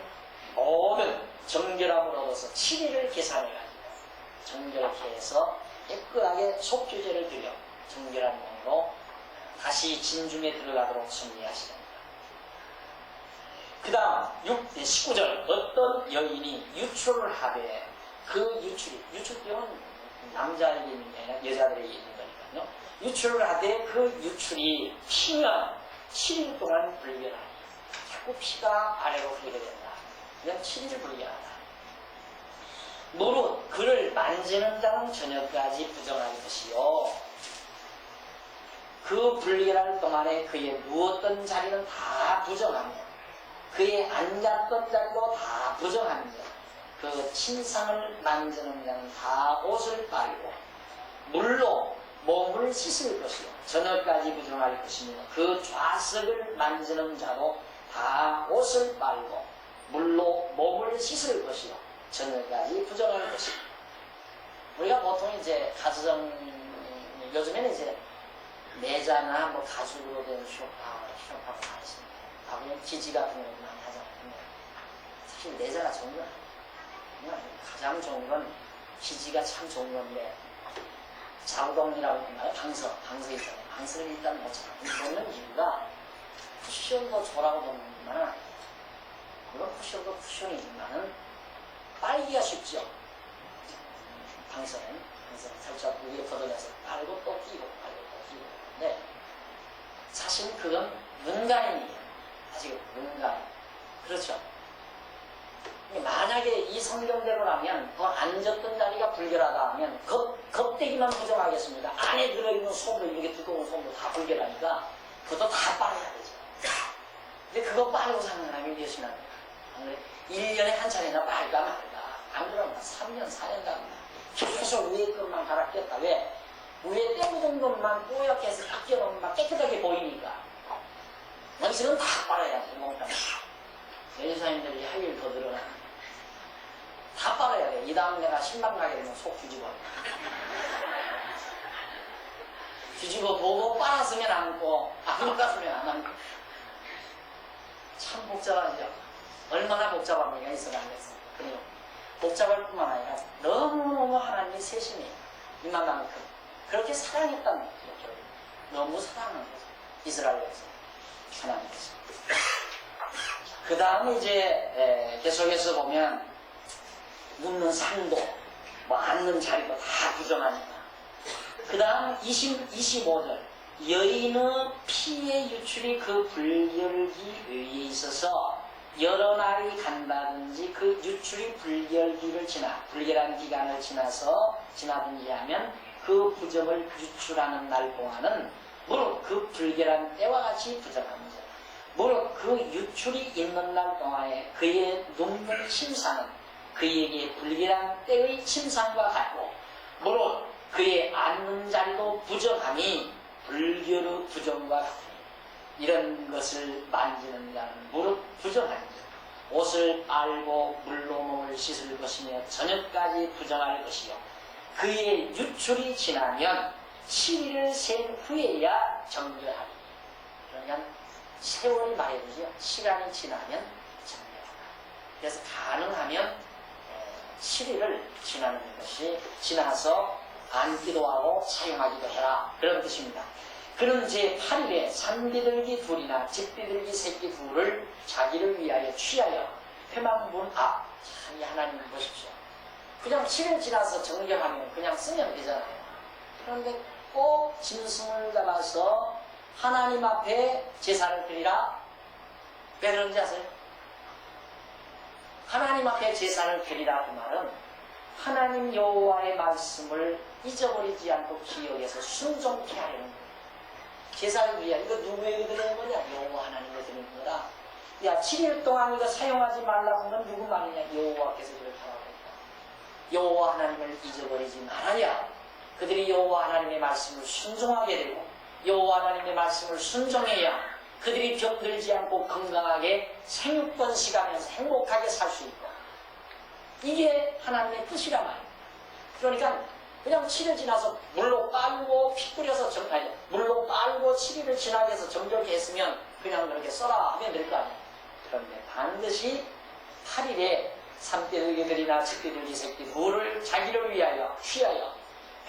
모든 정결함을 얻어서 7일을 계산해가지고 정결케 해서 깨끗하게 속죄제를 드려 정결한 몸으로 다시 진중에 들어가도록 섭리하시렵니다. 그 다음 19절 어떤 여인이 유출을 하되 그 유출병은 남자에게 있는 게 아니라 여자들에게 있는 거니까요. 유출을 하되 그 유출이 피면 7일 동안 불결하니 자꾸 피가 아래로 흐르게 된다. 그냥 7일 불결하다. 무릇 그를 만지는 자는 저녁까지 부정할 것이요. 그 불결할 동안에 그의 누웠던 자리는 다 부정하며 그의 앉았던 자리도 다 부정하며 그 침상을 만지는 자는 다 옷을 빨고 물로 몸을 씻을 것이요. 저녁까지 부정할 것이며 그 좌석을 만지는 자도 다 옷을 빨고 물로 몸을 씻을 것이요. 저녁까지 부정할 것이요. 우리가 보통 이제 요즘에는 이제 내자나 뭐 가죽으로 된 쇼파가 많이 있습니다. 그냥 기지 같은 거 많이 하잖아요. 사실 내자가 좋은 건 아니에요. 가장 좋은 건 기지가 참 좋은 건데 자우동이라고 하나요? 방서 있잖아요. 방서를 일단 놓는 이유가 쿠션도 좋라고 보는지만 물론 쿠션도 쿠션이지만은 빨기가 쉽죠. 방서는 살짝 위에 걷어내서 빨고 또 끼고 근데 사실 그건 문간이에요. 아직 문간. 그렇죠. 만약에 이 성경대로라면 더 앉았던 자리가 불결하다 하면 겉대기만 부정하겠습니다. 안에 들어있는 솜도 이렇게 두꺼운 솜도 다 불결하니까 그것도 다 빨아야 되죠. 근데 그거 빨고 사는 사람이 몇이나 돼요. 안 그래? 1년에 한 차례나 빨까 말까. 안 그러면 3년, 4년 갑니다. 계속 위에 것만 갈아 꼈다. 왜? 위에 떼묻은 것만 뽀얗게 해서 다 껴놓으면 깨끗하게 보이니까. 여기서는 다 빨아야지. 여기사님들이 할 일 더 늘어나. 다 빨아야 돼. 이 다음 내가 신방 가게 되면 속 뒤집어. 뒤집어 보고 빨았으면 안고, 안 빨았으면 안 안고. 참 복잡하죠. 얼마나 복잡합니까? 있어가 안 됐어. 그래요. 복잡할 뿐만 아니라 너무너무 하나님이 세심해요. 이만큼. 그렇게 사랑했단 말이죠. 너무 사랑한 거죠. 이스라엘에서. 하나님께서. 그 다음에 이제 계속해서 보면 눕는 상도 뭐 앉는 자리도 다 부정하니까. 그 다음 25절 여인의 피의 유출이 그 불결기 위에 있어서 여러 날이 간다든지 그 유출이 불결기를 불결한 기간을 지나든지 하면 그 부정을 유출하는 날 동안은 무릇 그 불결한 때와 같이 부정합니다. 무릇 그 유출이 있는 날 동안에 그의 눕는 침상은 그에게 불결한 때의 침상과 같고 무릇 그의 앉는 자리도 부정함이 불결의 부정과 같으니 이런 것을 만지는 자는 무릇 부정하니 옷을 빨고 물로 몸을 씻을 것이며 저녁까지 부정할 것이요 그의 유출이 지나면 7일을 센 후에야 정결하리. 그러면 세월이 말해주죠. 시간이 지나면 정결하다. 그래서 가능하면 7일을 지나서 앉기도 하고 사용하기도 해라. 그런 뜻입니다. 그는 제8일에 산비둘기 둘이나 집비둘기 새끼 둘을 자기를 위하여 취하여 회망문 앞. 참 하나님 보십시오. 그냥 7일 지나서 정결하면 그냥 쓰면 되잖아요. 그런데 꼭 짐승을 잡아서 하나님 앞에 제사를 드리라. 왜 그런지 아세요? 하나님 앞에 제사를 드리라 그 말은 하나님 여호와의 말씀을 잊어버리지 않고 기억해서 순종케 하려는 거예요. 제사를 위하여 이거 누구에게 드리는 거냐? 여호와 하나님께 드리는 거다. 야 7일 동안 이거 사용하지 말라고 하면 누구 말이냐? 여호와께서 그렇게 하라고 했다. 여호와 하나님을 잊어버리지 말아야 그들이 여호와 하나님의 말씀을 순종하게 되고 여호와 하나님의 말씀을 순종해야 그들이 병들지 않고 건강하게 생육번식하면서 행복하게 살 수 있고 이게 하나님의 뜻이란 말이에요. 그러니까 그냥 7일 지나서 물로 빨고 피 뿌려서 물로 빨고 7일을 지나게 해서 정결케 했으면 그냥 그렇게 써라 하면 될 거 아니에요. 그런데 반드시 8일에 산떼들개들이나 집개들기 새끼 물을 자기를 위하여 취하여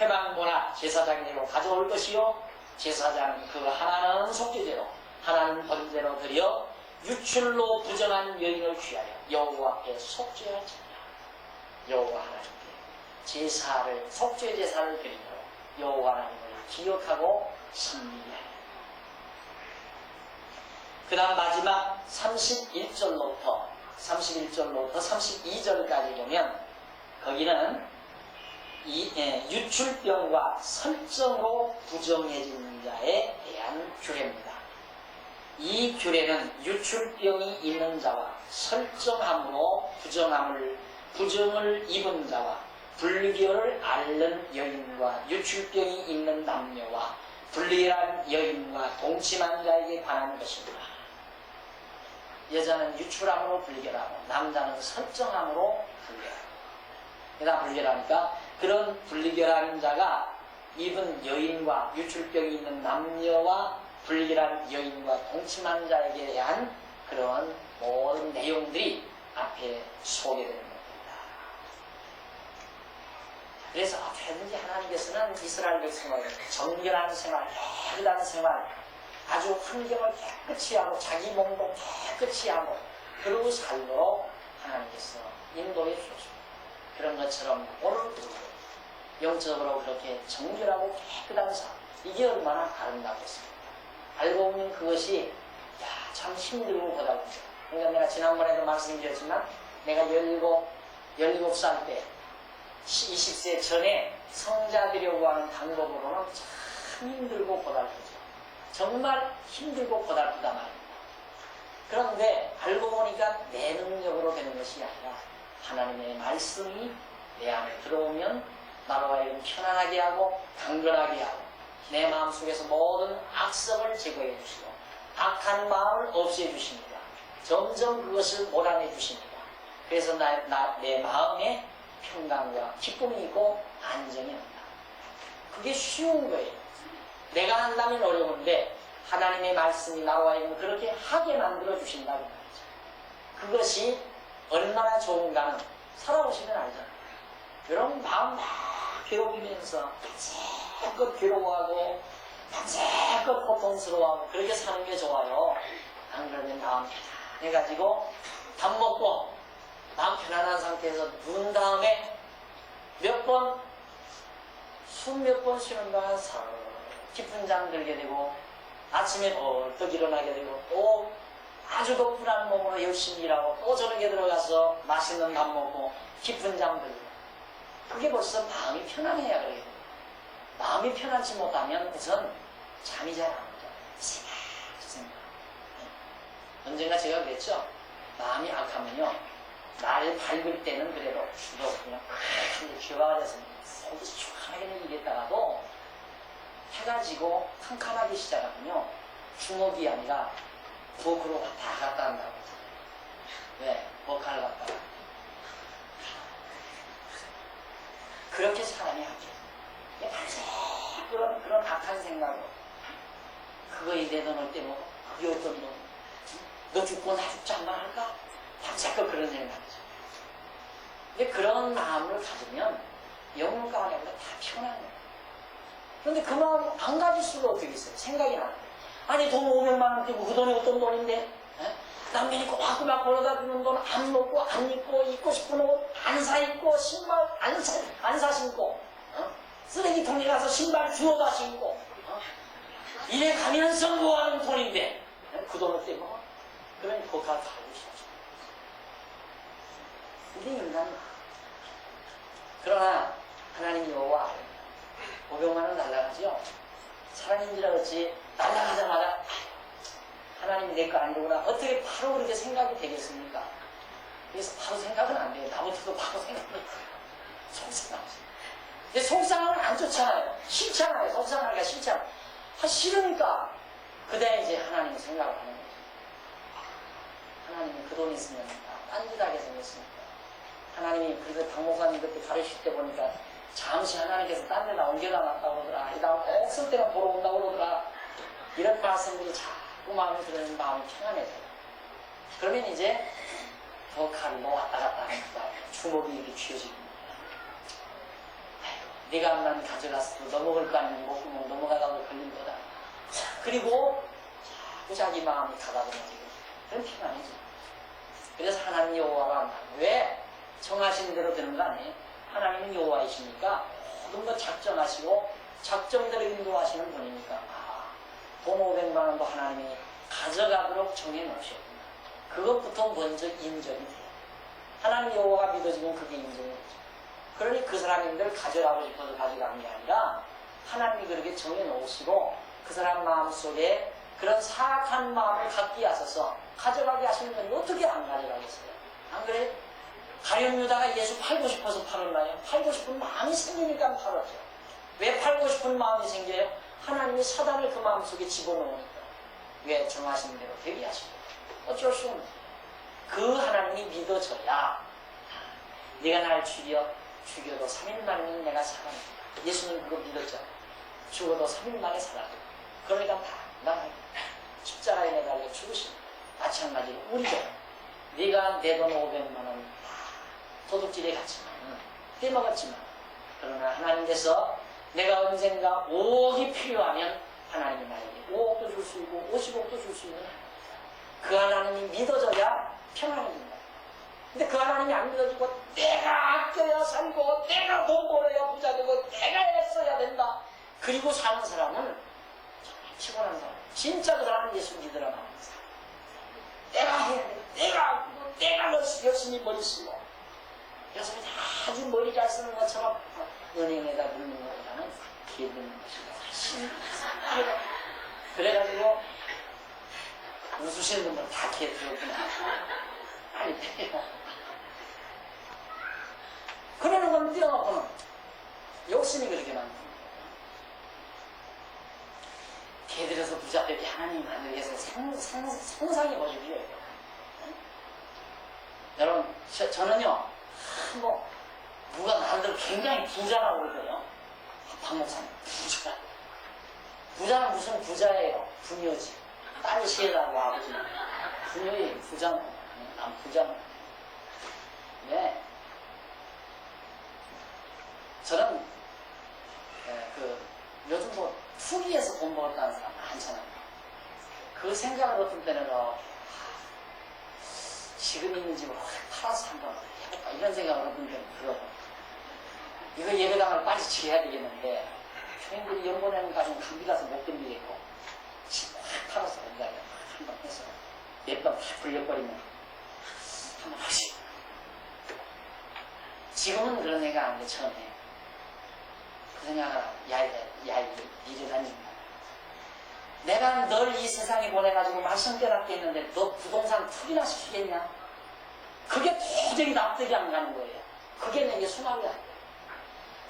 회방보나 제사장으로 가져올 것이요 제사장은 그 하나는 속죄제로 하나는 번제로 드려 유출로 부정한 여인을 취하여 여호와 앞에 속죄할지니라. 여호와 하나님께 제사를 속죄 제사를 드리므로 여호와 하나님을 기억하고 섬기게. 그 다음 마지막 31절로부터 32절까지 보면 거기는 유출병과 설정으로 부정해진 자에 대한 규례입니다. 이 규례는 유출병이 있는 자와 설정함으로 부정을 입은 자와 불교를 앓는 여인과 유출병이 있는 남녀와 불리한 여인과 동침한 자에게 관한 것입니다. 여자는 유출함으로 불결하고 남자는 설정함으로 불결하고 그러니까 불결하니까 그런 불결한 자가 입은 여인과 유출병이 있는 남녀와 불결한 여인과 동침한 자에게 대한 그런 모든 내용들이 앞에 소개되는 겁니다. 그래서 어떻게든지 하나님께서는 이스라엘 백성을 정결한 생활, 깨끗한 생활, 아주 환경을 깨끗이 하고 자기 몸도 깨끗이 하고 그러고 살도록 하나님께서 인도해 주셨습니다. 그런 것처럼 오늘도 영적으로 그렇게 정결하고 깨끗한 삶, 이게 얼마나 아름답겠습니까? 알고 보면 그것이 참 힘들고 고달프죠. 그러니까 내가 지난번에도 말씀드렸지만 내가 17살 때 20세 전에 성자 되려고 하는 방법으로는 참 힘들고 고달프죠. 정말 힘들고 고달프단 말입니다. 그런데 알고 보니까 내 능력으로 되는 것이 아니라 하나님의 말씀이 내 안에 들어오면 나로 하여금 편안하게 하고 강건하게 하고 내 마음속에서 모든 악성을 제거해 주시고 악한 마음을 없애 주십니다. 점점 그것을 몰아내 주십니다. 그래서 내 마음에 평강과 기쁨이 있고 안정이 온다. 그게 쉬운 거예요. 내가 한다면 어려운데 하나님의 말씀이 나로 하여금 그렇게 하게 만들어 주신다고 말이죠. 그것이 얼마나 좋은가는 살아보시면 알잖아요. 여러분 마음 막 괴로우면서 밤새껏 괴로워하고 밤새껏 고통스러워하고 그렇게 사는 게 좋아요. 안 그러면 마음 편안해가지고 밥 먹고 마음 편안한 상태에서 누운 다음에 숨 몇 번 쉬는 동안 깊은 잠 들게 되고 아침에 벌떡 일어나게 되고 또 아주 덕분한 몸으로 열심히 일하고 또 저녁에 들어가서 맛있는 밥 먹고 깊은 잠 들고 그게 벌써 마음이 편안해야 그래요. 마음이 편하지 못하면 우선 잠이 잘 안 오죠. 생각. 언젠가 제가 그랬죠. 마음이 악하면요. 날 밝을 때는 그래도 주로 그냥 근데 귀가 돼서 속이 시원하게 이랬다가도 해가 지고 캄캄하기 시작하면요. 주먹이 아니라 부엌으로 다 갔다 한다고. 왜? 버칼 갔다가. 그렇게 사람이 하죠. 그런 악한 생각으로. 그거에 내놓을 때 뭐, 그게 어떤 놈. 너 죽고 나 죽지 않나 할까? 자꾸 그런 생각이죠. 근데 그런 마음을 가지면 영혼 가운데 다 피어나는 거예요. 그런데 그 마음을 안 가질 수가 어떻게 있어요? 생각이 나는 거예요. 아니 돈 500만 원 되고 그 돈이 어떤 돈인데? 남편이 꼬박꼬박 벌어다 주는 돈 안 먹고 안 입고 입고 싶은 옷 안 사 입고 신발 안 사 신고 쓰레기통에 가서 신발 주워다 신고 이래 가면서 뭐하는 돈인데 그 돈을 떼고 그러니 거기가 가고 싶죠. 이게 인간이야. 그러나 하나님 여호와 500만 원 날라가죠. 사람인지라 그렇지 날라가자마자 하나님이 내 거 아니구나. 어떻게 바로 그렇게 생각이 되겠습니까? 그래서 바로 생각은 안 돼요. 나부터도 바로 생각이 안 좋잖아요. 싫잖아요. 속상하기가 싫잖아요. 싫으니까 그때 이제 하나님 생각을 하는 거죠. 하나님이 그 돈 있으면 딴짓하게 생겼으니까. 하나님이 그래서 박목사님 그때 가르칠 때 보니까 잠시 하나님께서 딴 데다 옮겨다 놨다고 그러더라. 나 없을 때만 보러 온다고 그러더라. 이런 말씀들이 자꾸 마음에 들어있는 마음이 평안해져요. 그러면 이제 더 칼로 왔다 갔다 하는 거야. 주먹이 이렇게 쥐어지는 거야. 네가 난 가져갔어. 너 먹을 거 아니면 먹고 넘어가다가 걸린 거다. 그리고 자꾸 자기 마음이 가다듬어지고 그런 평안이죠. 그래서 하나님 여호와가 왜 정하신 대로 되는 거 아니에요? 하나님은 여호와이시니까 모든 것 작정하시고 작정대로 인도하시는 분이니까 돈 500만 원도 하나님이 가져가도록 정해놓으셨구나. 그것부터 먼저 인정이 돼요. 하나님 여호와가 믿어지면 그게 인정이 되죠. 그러니 그 사람인들 가져가고 싶어서 가져간 게 아니라 하나님이 그렇게 정해놓으시고 그 사람 마음속에 그런 사악한 마음을 갖게 하셔서 가져가게 하시는 분이 어떻게 안 가져가겠어요? 안 그래요? 가룟 유다가 예수 팔고 싶어서 팔았나요? 팔고 싶은 마음이 생기니까 팔았죠. 왜 팔고 싶은 마음이 생겨요? 하나님이 사단을 그 마음속에 집어넣으니까. 왜 정하신 대로 되게 하시고 어쩔 수 없는 그 하나님이 믿어져야 네가 날 죽여도 3일 만이면 내가 살아난다. 예수님 그거 믿었잖아요. 죽어도 3일 만에 살아난다. 그러니까 나 십자가에 매달려 죽으신 마찬가지로 우리도 네가 내 돈 500만 원 도둑질에 갔지만 떼먹었지만 그러나 하나님께서 내가 언젠가 5억이 필요하면 하나님이 나에게 5억도 줄 수 있고 50억도 줄 수 있는 그 하나님이 믿어져야 평안해진다. 근데 그 하나님이 안 믿어지고 내가 아껴야 살고 내가 돈 벌어야 부자 되고 내가 애써야 된다. 그리고 사는 사람은 정말 피곤한 사람. 진짜 그 사람은 예수 믿으라 말하는 사람. 내가 해야 돼. 내가 열심히 머리 쓰고 그래서 아주 머리 잘 쓰는 것처럼 은행에다 묻는 것보다는 기르는 것이 훨씬 그래가지고 웃으시는 분들 다 기르구나. 빨리 빼요. 그러는 건 뛰어놓고는 욕심이 그렇게 많은 거예요. 개들에서 부자 되게 하나님 만들기 위해서 상상해 보십시오. 여러분, 저는요, 누가 나름대로 굉장히 부자라고 그러고요. 박 목사님, 부자. 부자는 무슨 부자예요? 부녀지. 딸이 시해라고 아버지는. 부녀의 부자는, 난 부자는. 네. 저는, 요즘 투기에서 돈 벌었다는 사람 많잖아요. 그 생각을 어떤 때는 지금 있는 집을 확 팔아서 한번 해볼까 이런 생각을 어떤 때는 들어요. 이거 예배당을 빨리 지어야 되겠는데 교인들이 연보내는 가지고 감기 가서 못 견디겠고 집을 확 팔아서 한번 해서 몇 번 다 불려버리면 한번 하지. 지금은 그런 생각 안 돼. 처음에 그 생각을 일을 하니까 내가 널 이 세상에 보내가지고 말씀 깨닫게 했는데 너 부동산 투기나 시키겠냐? 그게 도저히 납득이 안 가는 거예요. 그게 내게 수납이 안 돼요.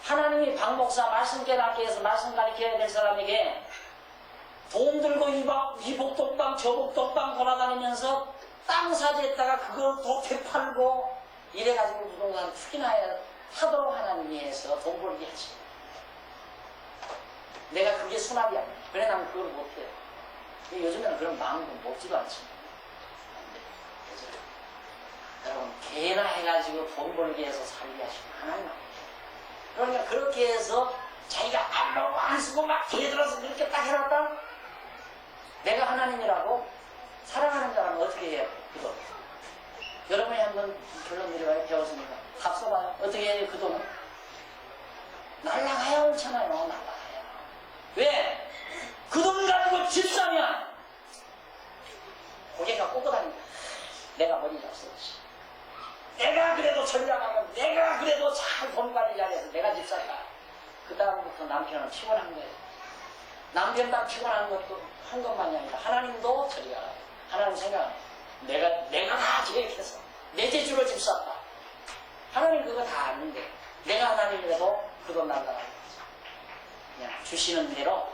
하나님이 박 목사 말씀 깨닫게 해서 말씀 가르쳐야 될 사람에게 돈 들고 이 복덕방 저 복덕방 돌아다니면서 땅 사지했다가 그걸 도태 팔고 이래가지고 부동산 투기나 하도록 하나님이 해서 돈 벌게 하시고 내가 그게 수납이 안 돼. 그래 나는 그걸 못해요. 요즘에는 그런 마음도 먹지도 않지. 여러분 개나 해가지고 돈 벌게 해서 살게 하시고 하나님 아니에요. 그러니까 그렇게 해서 자기가 안 먹고 안 쓰고 막 개들어서 그렇게 딱 해놨다. 내가 하나님이라고 사랑하는 사람은 어떻게 해요? 그거 여러분이 한번 결론 내려봐요. 배웠으니까 값 써봐요. 어떻게 해요? 그 돈은 날라가야 옳잖아요. 날라가야. 왜? 그 돈 가지고 집 사면 고개가 꼬꼬다니까 내가 머리 잡수 내가 그래도 전략하면 내가 그래도 잘 돈 관리 잘해서 내가 집 산다. 그 다음부터 남편은 피곤한 거예요. 남편만 피곤한 것도 한 것만이 아니라 하나님도 저리 가라. 하나님 생각해. 내가 다 계획해서 내 재주로 집 샀다. 하나님 그거 다 아는데 내가 하나님이라도 그 돈 날라가는 거지. 그냥 주시는 대로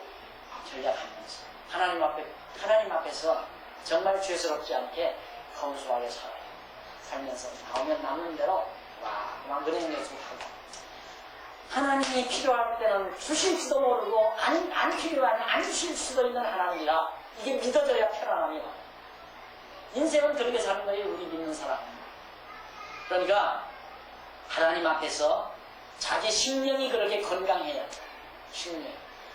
전략하면서 하나님 앞에서 정말 죄스럽지 않게 검소하게 살면서 나오면 남는 대로 막 은행 예술하고 하나님이 필요할 때는 주실지도 모르고 안 필요하면 안 주실 수도 있는 하나님이라 이게 믿어져야 편안함이 와요. 인생은 그렇게 사는 거예요. 우리 믿는 사람은. 그러니까 하나님 앞에서 자기 심령이 그렇게 건강해야 돼요. 심령.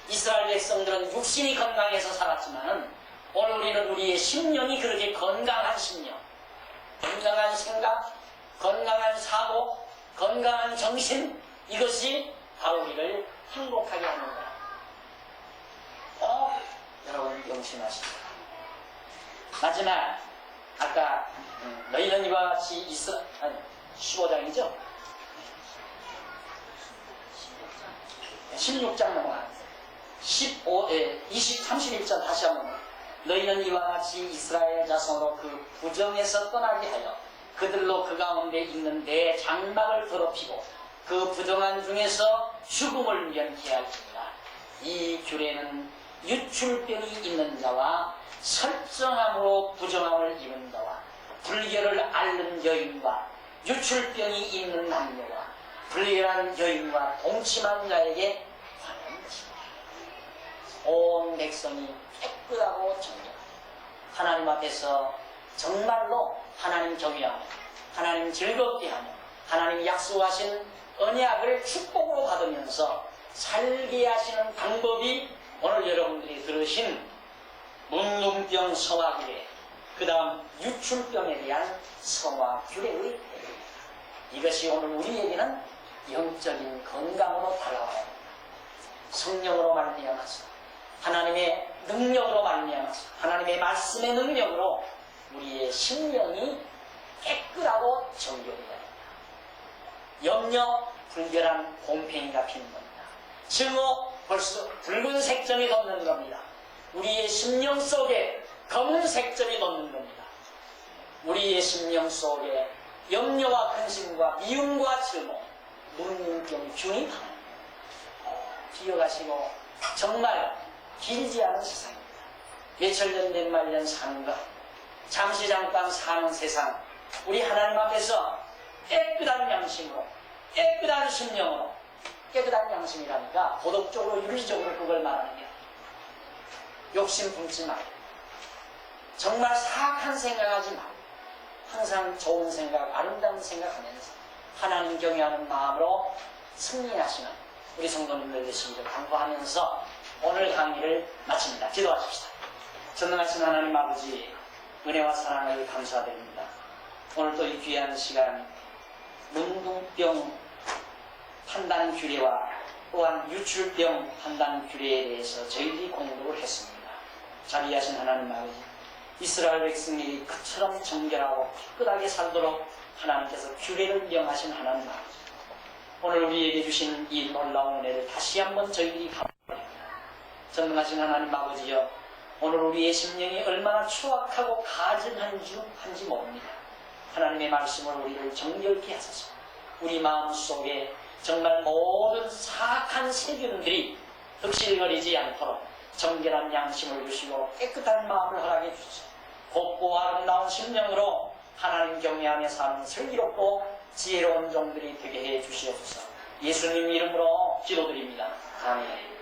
이스라엘 백성들은 육신이 건강해서 살았지만 오늘 우리는 우리의 심령이 그렇게 건강한 심령, 건강한 생각, 건강한 사고, 건강한 정신, 이것이 바로 우리를 행복하게 하는 거야. 여러분 명심하십시오. 마지막 아까 너희는 이와 같이 15장이죠? 16장 넘어가 31절 다시 한번 너희는 이와 같이 이스라엘 자손으로 그 부정에서 떠나게 하여 그들로 그 가운데 있는 내 장막을 더럽히고 그 부정한 중에서 죽음을 면케하리라. 이 규례는 유출병이 있는 자와 설정함으로 부정함을 입은 자와 불결을 앓는 여인과 유출병이 있는 남녀와 불결한 여인과 동침한 자에게 관한 것입니다. 온 백성이 깨끗하고 정결하고 하나님 앞에서 정말로 하나님 경외하며 하나님 즐겁게 하며 하나님이 약속하신 언약을 축복으로 받으면서 살게 하시는 방법이 오늘 여러분들이 들으신 문둥병 성화규례, 그 다음 유출병에 대한 성화규례의 이것이 오늘 우리에게는 영적인 건강으로 다가와요. 성령으로 말미암아서 하나님의 능력으로 말미암아서 하나님의 말씀의 능력으로 우리의 심령이 깨끗하고 정결해야 됩니다. 염려, 불결한 곰팡이가 피는 겁니다. 증오, 벌써 붉은 색점이 돋는 겁니다. 우리의 심령 속에 검은 색점이 돋는 겁니다. 우리의 심령 속에 염려와 근심과 미움과 증오, 문둥병 균이 강합니다. 기억하시고 정말 길지 않은 세상입니다. 몇천 년 몇 만 년 사는 것, 잠시 잠깐 사는 세상, 우리 하나님 앞에서 깨끗한 양심으로, 깨끗한 심령으로, 깨끗한 양심이라니까 도덕적으로 윤리적으로 그걸 말하는 게 욕심 품지 말고 정말 사악한 생각하지 말고 항상 좋은 생각, 아름다운 생각하면서 하나님 경외하는 마음으로 승리하시는 우리 성도님들 되시기를 간구하면서 오늘 강의를 마칩니다. 기도하십시다. 전능하신 하나님 아버지, 은혜와 사랑을 감사드립니다. 오늘도 이 귀한 시간 문둥병 판단 규례와 또한 유출병 판단 규례에 대해서 저희들이 공부를 했습니다. 자비하신 하나님 아버지, 이스라엘 백성들이 그처럼 정결하고 깨끗하게 살도록 하나님께서 규례를 명하신 하나님 아버지, 오늘 우리에게 주신 이 놀라운 은혜를 다시 한번 저희들이 감사드립니다. 전능하신 하나님 아버지여, 오늘 우리의 심령이 얼마나 추악하고 가증한지 모릅니다. 하나님의 말씀을 우리를 정결케 하소서. 우리 마음속에 정말 모든 사악한 세균들이 득실거리지 않도록 정결한 양심을 주시고 깨끗한 마음을 허락해 주소서. 곱고 아름다운 심령으로 하나님 경외하며 사는 슬기롭고 지혜로운 종들이 되게 해 주시옵소서. 예수님 이름으로 기도드립니다. 아멘.